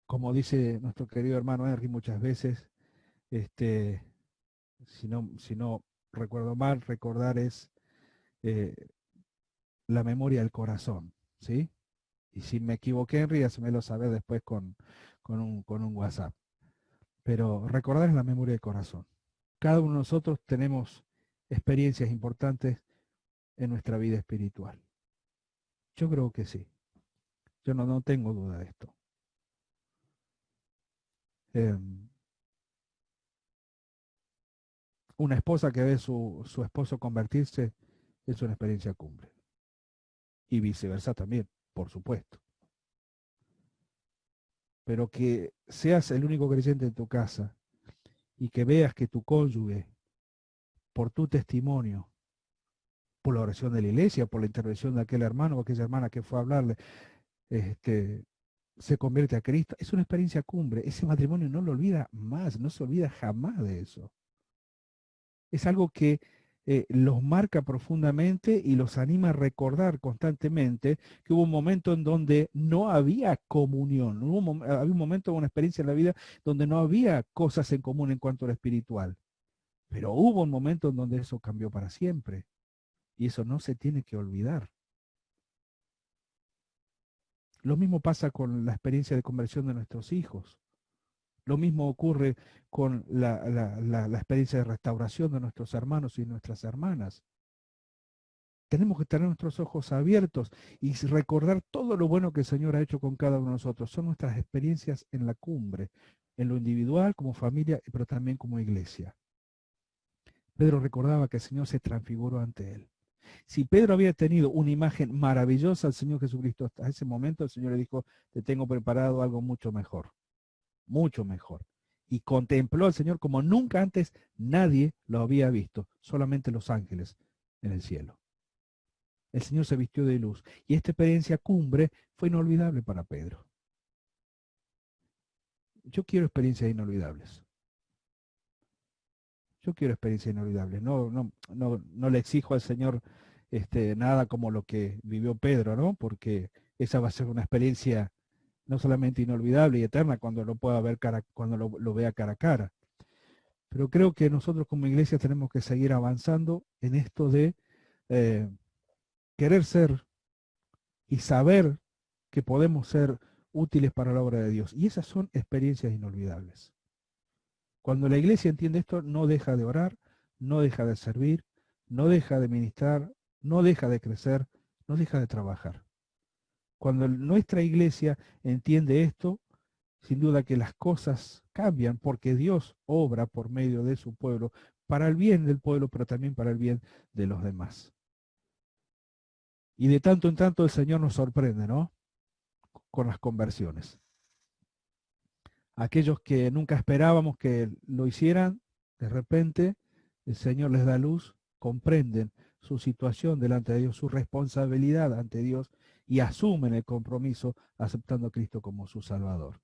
como dice nuestro querido hermano Henry muchas veces, si no recuerdo mal, recordar es la memoria del corazón, ¿sí? Y si me equivoqué, Henry, hacémelo saber después con un WhatsApp. Pero recordar es la memoria del corazón. Cada uno de nosotros tenemos experiencias importantes en nuestra vida espiritual. Yo creo que sí. Yo no tengo duda de esto. Una esposa que ve su esposo convertirse es una experiencia cumbre. Y viceversa también, por supuesto. Pero que seas el único creyente en tu casa y que veas que tu cónyuge, por tu testimonio, por la oración de la iglesia, por la intervención de aquel hermano o aquella hermana que fue a hablarle, se convierte a Cristo, es una experiencia cumbre. Ese matrimonio no lo olvida más, no se olvida jamás de eso. Es algo que los marca profundamente y los anima a recordar constantemente que hubo un momento en donde no había comunión, había un momento, una experiencia en la vida donde no había cosas en común en cuanto a lo espiritual, pero hubo un momento en donde eso cambió para siempre y eso no se tiene que olvidar. Lo mismo pasa con la experiencia de conversión de nuestros hijos. Lo mismo ocurre con la experiencia de restauración de nuestros hermanos y nuestras hermanas. Tenemos que tener nuestros ojos abiertos y recordar todo lo bueno que el Señor ha hecho con cada uno de nosotros. Son nuestras experiencias en la cumbre, en lo individual, como familia, pero también como iglesia. Pedro recordaba que el Señor se transfiguró ante él. Si Pedro había tenido una imagen maravillosa del Señor Jesucristo hasta ese momento, el Señor le dijo, te tengo preparado algo mucho mejor, mucho mejor. Y contempló al Señor como nunca antes nadie lo había visto, solamente los ángeles en el cielo. El Señor se vistió de luz y esta experiencia cumbre fue inolvidable para Pedro. Yo quiero experiencias inolvidables. Yo quiero experiencias inolvidables. No le exijo al Señor nada como lo que vivió Pedro, ¿no? Porque esa va a ser una experiencia no solamente inolvidable y eterna cuando lo pueda ver cuando lo vea cara a cara. Pero creo que nosotros como iglesia tenemos que seguir avanzando en esto de querer ser y saber que podemos ser útiles para la obra de Dios. Y esas son experiencias inolvidables. Cuando la iglesia entiende esto, no deja de orar, no deja de servir, no deja de ministrar, no deja de crecer, no deja de trabajar. Cuando nuestra iglesia entiende esto, sin duda que las cosas cambian porque Dios obra por medio de su pueblo para el bien del pueblo, pero también para el bien de los demás. Y de tanto en tanto el Señor nos sorprende, ¿no? Con las conversiones. Aquellos que nunca esperábamos que lo hicieran, de repente el Señor les da luz, comprenden su situación delante de Dios, su responsabilidad ante Dios y asumen el compromiso aceptando a Cristo como su Salvador.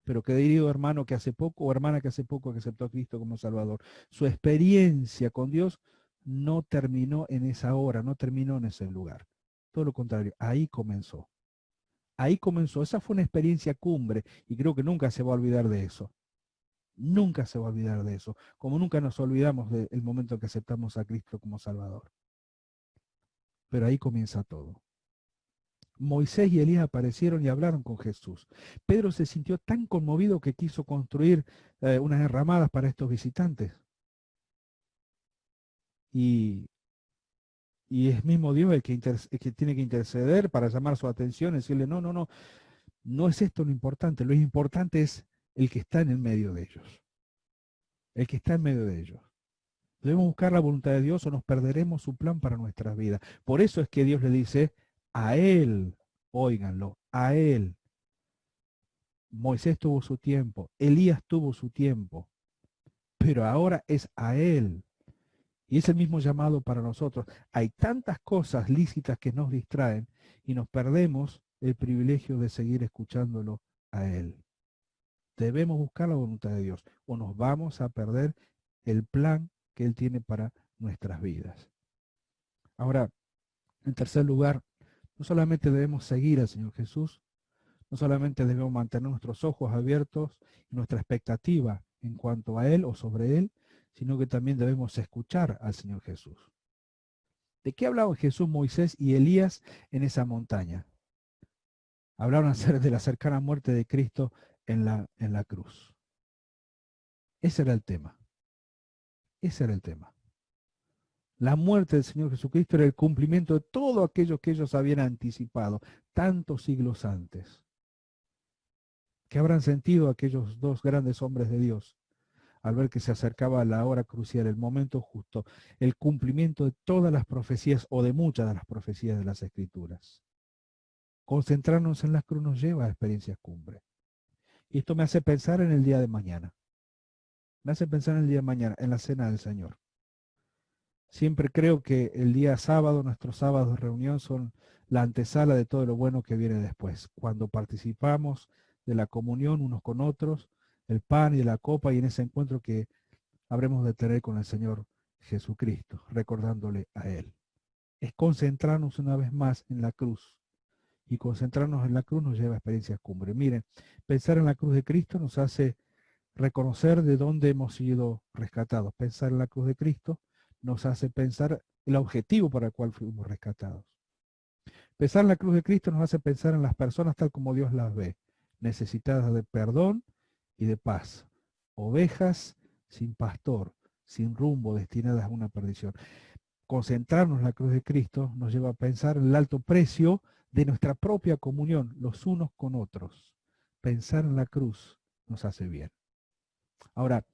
Pero querido hermano que hace poco o hermana que hace poco que aceptó a Cristo como Salvador, su experiencia con Dios no terminó en esa hora, no terminó en ese lugar. Todo lo contrario, ahí comenzó. Ahí comenzó. Esa fue una experiencia cumbre y creo que nunca se va a olvidar de eso. Nunca se va a olvidar de eso. Como nunca nos olvidamos del momento que aceptamos a Cristo como Salvador. Pero ahí comienza todo. Moisés y Elías aparecieron y hablaron con Jesús. Pedro se sintió tan conmovido que quiso construir unas enramadas para estos visitantes. Y, y es mismo Dios el que tiene que interceder para llamar su atención y decirle, no, no, no, no es esto lo importante es el que está en el medio de ellos. El que está en medio de ellos. Debemos buscar la voluntad de Dios o nos perderemos su plan para nuestras vidas. Por eso es que Dios le dice, a Él, óiganlo, a Él. Moisés tuvo su tiempo, Elías tuvo su tiempo, pero ahora es a Él. Y es el mismo llamado para nosotros. Hay tantas cosas lícitas que nos distraen y nos perdemos el privilegio de seguir escuchándolo a Él. Debemos buscar la voluntad de Dios o nos vamos a perder el plan que Él tiene para nuestras vidas. Ahora, en tercer lugar, no solamente debemos seguir al Señor Jesús, no solamente debemos mantener nuestros ojos abiertos y nuestra expectativa en cuanto a Él o sobre Él, sino que también debemos escuchar al Señor Jesús. ¿De qué hablaban Jesús, Moisés y Elías en esa montaña? Hablaron acerca de la cercana muerte de Cristo en la cruz. Ese era el tema. Ese era el tema. La muerte del Señor Jesucristo era el cumplimiento de todo aquello que ellos habían anticipado tantos siglos antes. ¿Qué habrán sentido aquellos dos grandes hombres de Dios al ver que se acercaba la hora crucial, el momento justo, el cumplimiento de todas las profecías o de muchas de las profecías de las Escrituras? Concentrarnos en la cruz nos lleva a experiencias cumbre. Y esto me hace pensar en el día de mañana. Me hace pensar en el día de mañana, en la cena del Señor. Siempre creo que el día sábado, nuestros sábados de reunión son la antesala de todo lo bueno que viene después. Cuando participamos de la comunión unos con otros, el pan y la copa y en ese encuentro que habremos de tener con el Señor Jesucristo, recordándole a Él. Es concentrarnos una vez más en la cruz. Y concentrarnos en la cruz nos lleva a experiencias cumbre. Miren, pensar en la cruz de Cristo nos hace reconocer de dónde hemos sido rescatados. Pensar en la cruz de Cristo nos hace pensar el objetivo para el cual fuimos rescatados. Pensar en la cruz de Cristo nos hace pensar en las personas tal como Dios las ve, necesitadas de perdón y de paz. Ovejas sin pastor, sin rumbo, destinadas a una perdición. Concentrarnos en la cruz de Cristo nos lleva a pensar en el alto precio de nuestra propia comunión los unos con otros. Pensar en la cruz nos hace bien. Ahora,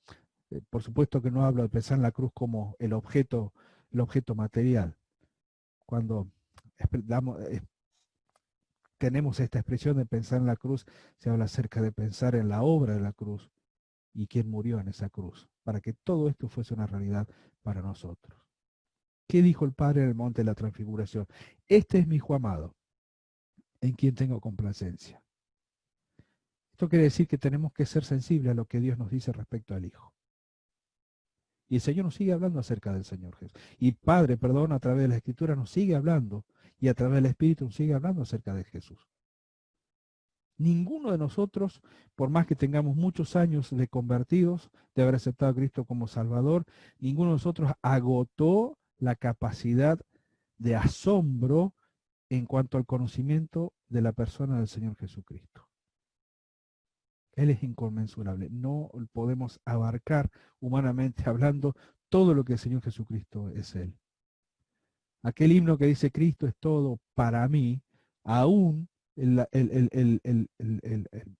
por supuesto que no hablo de pensar en la cruz como el objeto material. Cuando tenemos esta expresión de pensar en la cruz, se habla acerca de pensar en la obra de la cruz y quién murió en esa cruz, para que todo esto fuese una realidad para nosotros. ¿Qué dijo el Padre en el monte de la transfiguración? Este es mi Hijo amado, en quien tengo complacencia. Esto quiere decir que tenemos que ser sensibles a lo que Dios nos dice respecto al Hijo. Y el Señor nos sigue hablando acerca del Señor Jesús. Y Padre, perdón, a través de la Escritura nos sigue hablando y a través del Espíritu nos sigue hablando acerca de Jesús. Ninguno de nosotros, por más que tengamos muchos años de convertidos, de haber aceptado a Cristo como Salvador, ninguno de nosotros agotó la capacidad de asombro en cuanto al conocimiento de la persona del Señor Jesucristo. Él es inconmensurable. No podemos abarcar humanamente hablando todo lo que el Señor Jesucristo es Él. Aquel himno que dice Cristo es todo para mí, aún el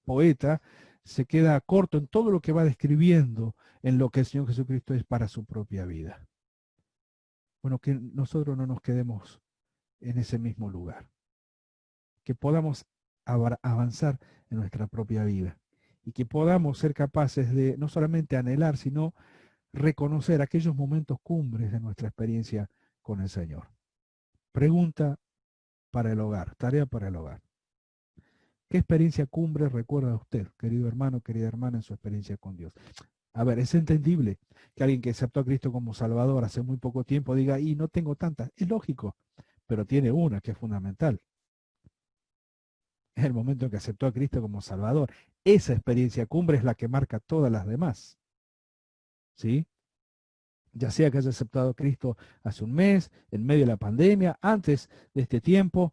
poeta se queda corto en todo lo que va describiendo en lo que el Señor Jesucristo es para su propia vida. Bueno, que nosotros no nos quedemos en ese mismo lugar, que podamos avanzar en nuestra propia vida y que podamos ser capaces de no solamente anhelar, sino reconocer aquellos momentos cumbres de nuestra experiencia con el Señor. Pregunta para el hogar, tarea para el hogar. ¿Qué experiencia cumbre recuerda usted, querido hermano, querida hermana, en su experiencia con Dios? A ver, es entendible que alguien que aceptó a Cristo como Salvador hace muy poco tiempo diga, y no tengo tantas. Es lógico, pero tiene una que es fundamental. Es el momento en que aceptó a Cristo como Salvador. Esa experiencia cumbre es la que marca todas las demás. ¿Sí? Ya sea que haya aceptado a Cristo hace un mes, en medio de la pandemia, antes de este tiempo,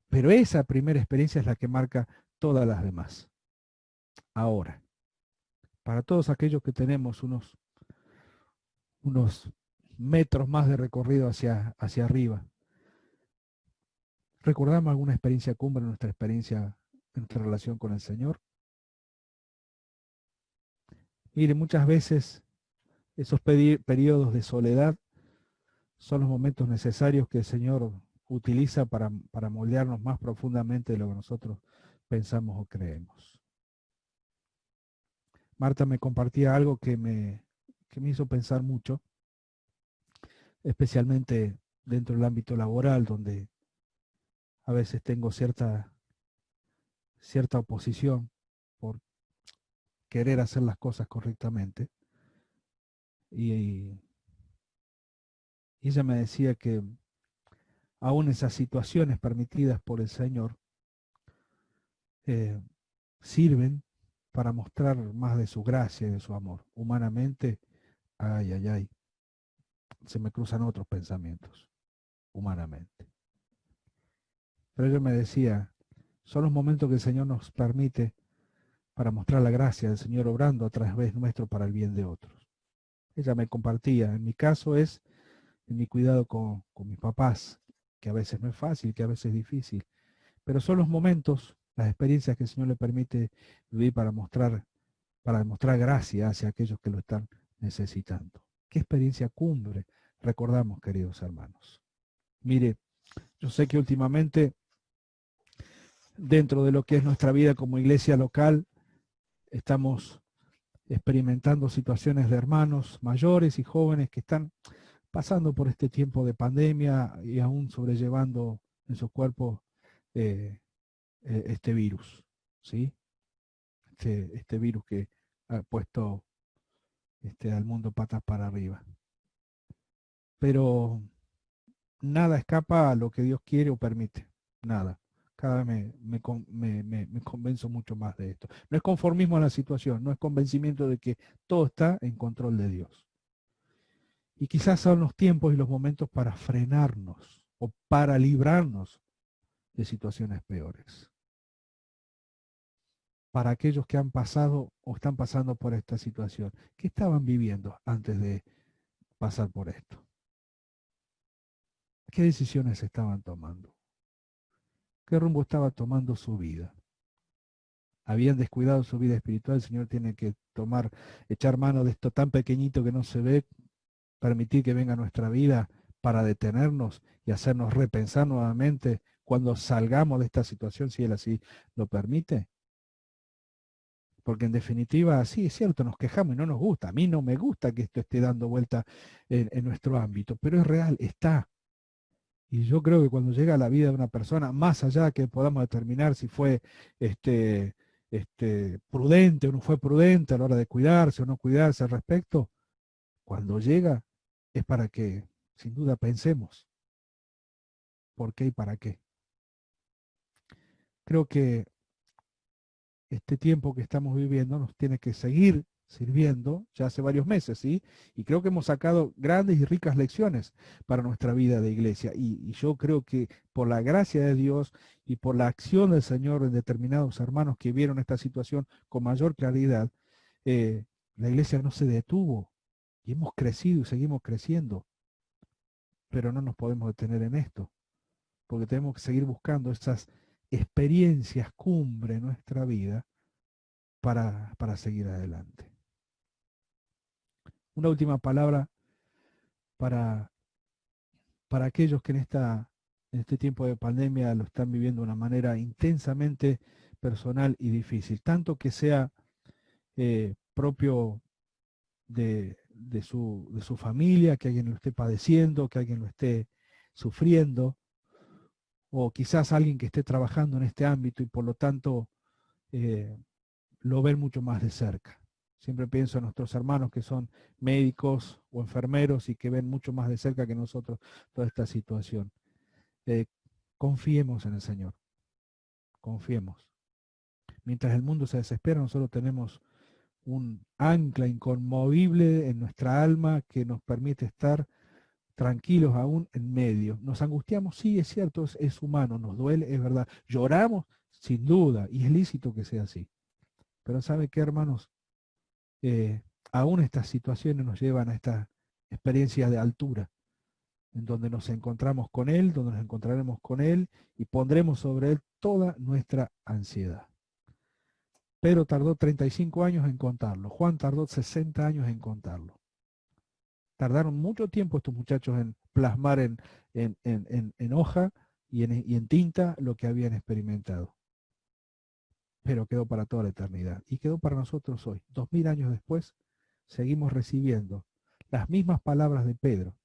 pero esa primera experiencia es la que marca todas las demás. Ahora, para todos aquellos que tenemos unos metros más de recorrido hacia arriba, ¿recordamos alguna experiencia cumbre en nuestra experiencia, en nuestra relación con el Señor? Mire, muchas veces esos periodos de soledad son los momentos necesarios que el Señor utiliza para moldearnos más profundamente de lo que nosotros pensamos o creemos. Marta me compartía algo que me hizo pensar mucho, especialmente dentro del ámbito laboral, donde a veces tengo cierta oposición por querer hacer las cosas correctamente. Y ella me decía que aún esas situaciones permitidas por el Señor eh, sirven para mostrar más de su gracia y de su amor. Humanamente, ay, ay, ay, se me cruzan otros pensamientos, humanamente. Pero ella me decía, son los momentos que el Señor nos permite para mostrar la gracia del Señor obrando a través nuestro para el bien de otros. Ella me compartía, en mi caso es en mi cuidado con mis papás, que a veces no es fácil, que a veces es difícil, pero son los momentos, las experiencias que el Señor le permite vivir para demostrar gracia hacia aquellos que lo están necesitando. ¿Qué experiencia cumbre recordamos, queridos hermanos? Mire, yo sé que últimamente, dentro de lo que es nuestra vida como iglesia local, estamos experimentando situaciones de hermanos mayores y jóvenes que están pasando por este tiempo de pandemia y aún sobrellevando en sus cuerpos este virus, ¿sí? Este virus que ha puesto al mundo patas para arriba. Pero nada escapa a lo que Dios quiere o permite, nada. Cada vez me convenzo mucho más de esto. No es conformismo a la situación, no es convencimiento de que todo está en control de Dios. Y quizás son los tiempos y los momentos para frenarnos o para librarnos de situaciones peores. Para aquellos que han pasado o están pasando por esta situación, ¿qué estaban viviendo antes de pasar por esto? ¿Qué decisiones estaban tomando? ¿Qué rumbo estaba tomando su vida? Habían descuidado su vida espiritual, el Señor tiene que echar mano de esto tan pequeñito que no se ve, permitir que venga a nuestra vida para detenernos y hacernos repensar nuevamente cuando salgamos de esta situación, si Él así lo permite. Porque en definitiva, sí, es cierto, nos quejamos y no nos gusta. A mí no me gusta que esto esté dando vuelta en nuestro ámbito, pero es real, está. Y yo creo que cuando llega a la vida de una persona, más allá que podamos determinar si fue este, prudente o no fue prudente a la hora de cuidarse o no cuidarse al respecto, cuando llega es para que sin duda pensemos por qué y para qué. Creo que este tiempo que estamos viviendo nos tiene que seguir sirviendo ya hace varios meses, ¿sí? Y creo que hemos sacado grandes y ricas lecciones para nuestra vida de iglesia. Y yo creo que por la gracia de Dios y por la acción del Señor en determinados hermanos que vieron esta situación con mayor claridad, eh, la iglesia no se detuvo y hemos crecido y seguimos creciendo, pero no nos podemos detener en esto, porque tenemos que seguir buscando esas experiencias cumbre en nuestra vida para seguir adelante. Una última palabra para, para aquellos que en este tiempo de pandemia lo están viviendo de una manera intensamente personal y difícil, tanto que sea propio de su familia, que alguien lo esté padeciendo, que alguien lo esté sufriendo, o quizás alguien que esté trabajando en este ámbito y por lo tanto eh, lo ven mucho más de cerca. Siempre pienso en nuestros hermanos que son médicos o enfermeros y que ven mucho más de cerca que nosotros toda esta situación. Eh, Confiemos en el Señor, confiemos. Mientras el mundo se desespera, nosotros tenemos un ancla inconmovible en nuestra alma que nos permite estar tranquilos aún en medio. Nos angustiamos, sí, es cierto, es humano, nos duele, es verdad. Lloramos, sin duda, y es lícito que sea así. Pero ¿sabe qué, hermanos? Aún estas situaciones nos llevan a esta experiencia de altura, en donde nos encontramos con Él, donde nos encontraremos con Él y pondremos sobre Él toda nuestra ansiedad. Pedro tardó 35 años en contarlo, Juan tardó 60 años en contarlo. Tardaron mucho tiempo estos muchachos en plasmar en hoja y en tinta lo que habían experimentado. Pero quedó para toda la eternidad. Y quedó para nosotros hoy. 2000 años después, seguimos recibiendo las mismas palabras de Pedro,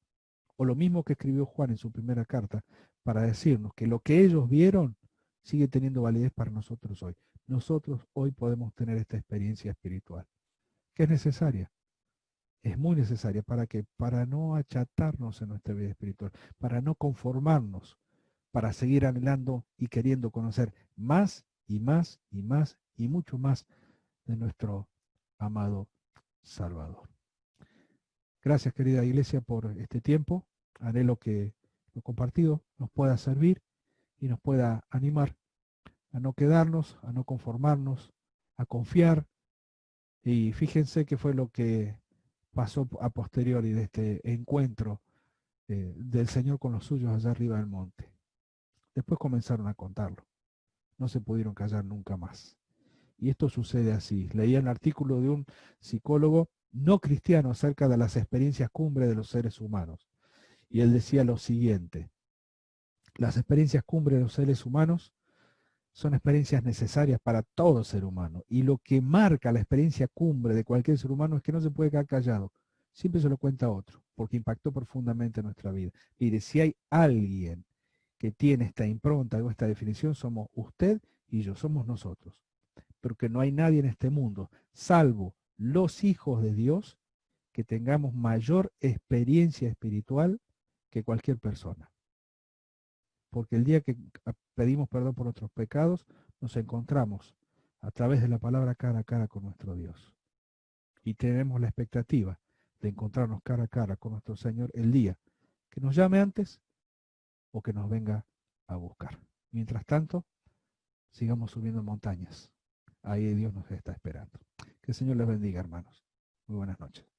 o lo mismo que escribió Juan en su primera carta, para decirnos que lo que ellos vieron sigue teniendo validez para nosotros hoy. Nosotros hoy podemos tener esta experiencia espiritual, que es necesaria. Es muy necesaria para no achatarnos en nuestra vida espiritual, para no conformarnos, para seguir anhelando y queriendo conocer más y más y más y mucho más de nuestro amado Salvador. Gracias, querida Iglesia, por este tiempo. Anhelo que lo compartido nos pueda servir y nos pueda animar a no quedarnos, a no conformarnos, a confiar. Y fíjense qué fue lo que pasó a posteriori de este encuentro del Señor con los suyos allá arriba del monte. Después comenzaron a contarlo. No se pudieron callar nunca más. Y esto sucede así. Leía un artículo de un psicólogo no cristiano acerca de las experiencias cumbre de los seres humanos. Y él decía lo siguiente: las experiencias cumbre de los seres humanos son experiencias necesarias para todo ser humano. Y lo que marca la experiencia cumbre de cualquier ser humano es que no se puede quedar callado. Siempre se lo cuenta a otro, porque impactó profundamente nuestra vida. Mire, si hay alguien que tiene esta impronta o esta definición, somos usted y yo, somos nosotros. Pero que no hay nadie en este mundo, salvo los hijos de Dios, que tengamos mayor experiencia espiritual que cualquier persona. Porque el día que pedimos perdón por nuestros pecados, nos encontramos a través de la palabra cara a cara con nuestro Dios. Y tenemos la expectativa de encontrarnos cara a cara con nuestro Señor el día que nos llame antes o que nos venga a buscar. Mientras tanto, sigamos subiendo montañas. Ahí Dios nos está esperando. Que el Señor les bendiga, hermanos. Muy buenas noches.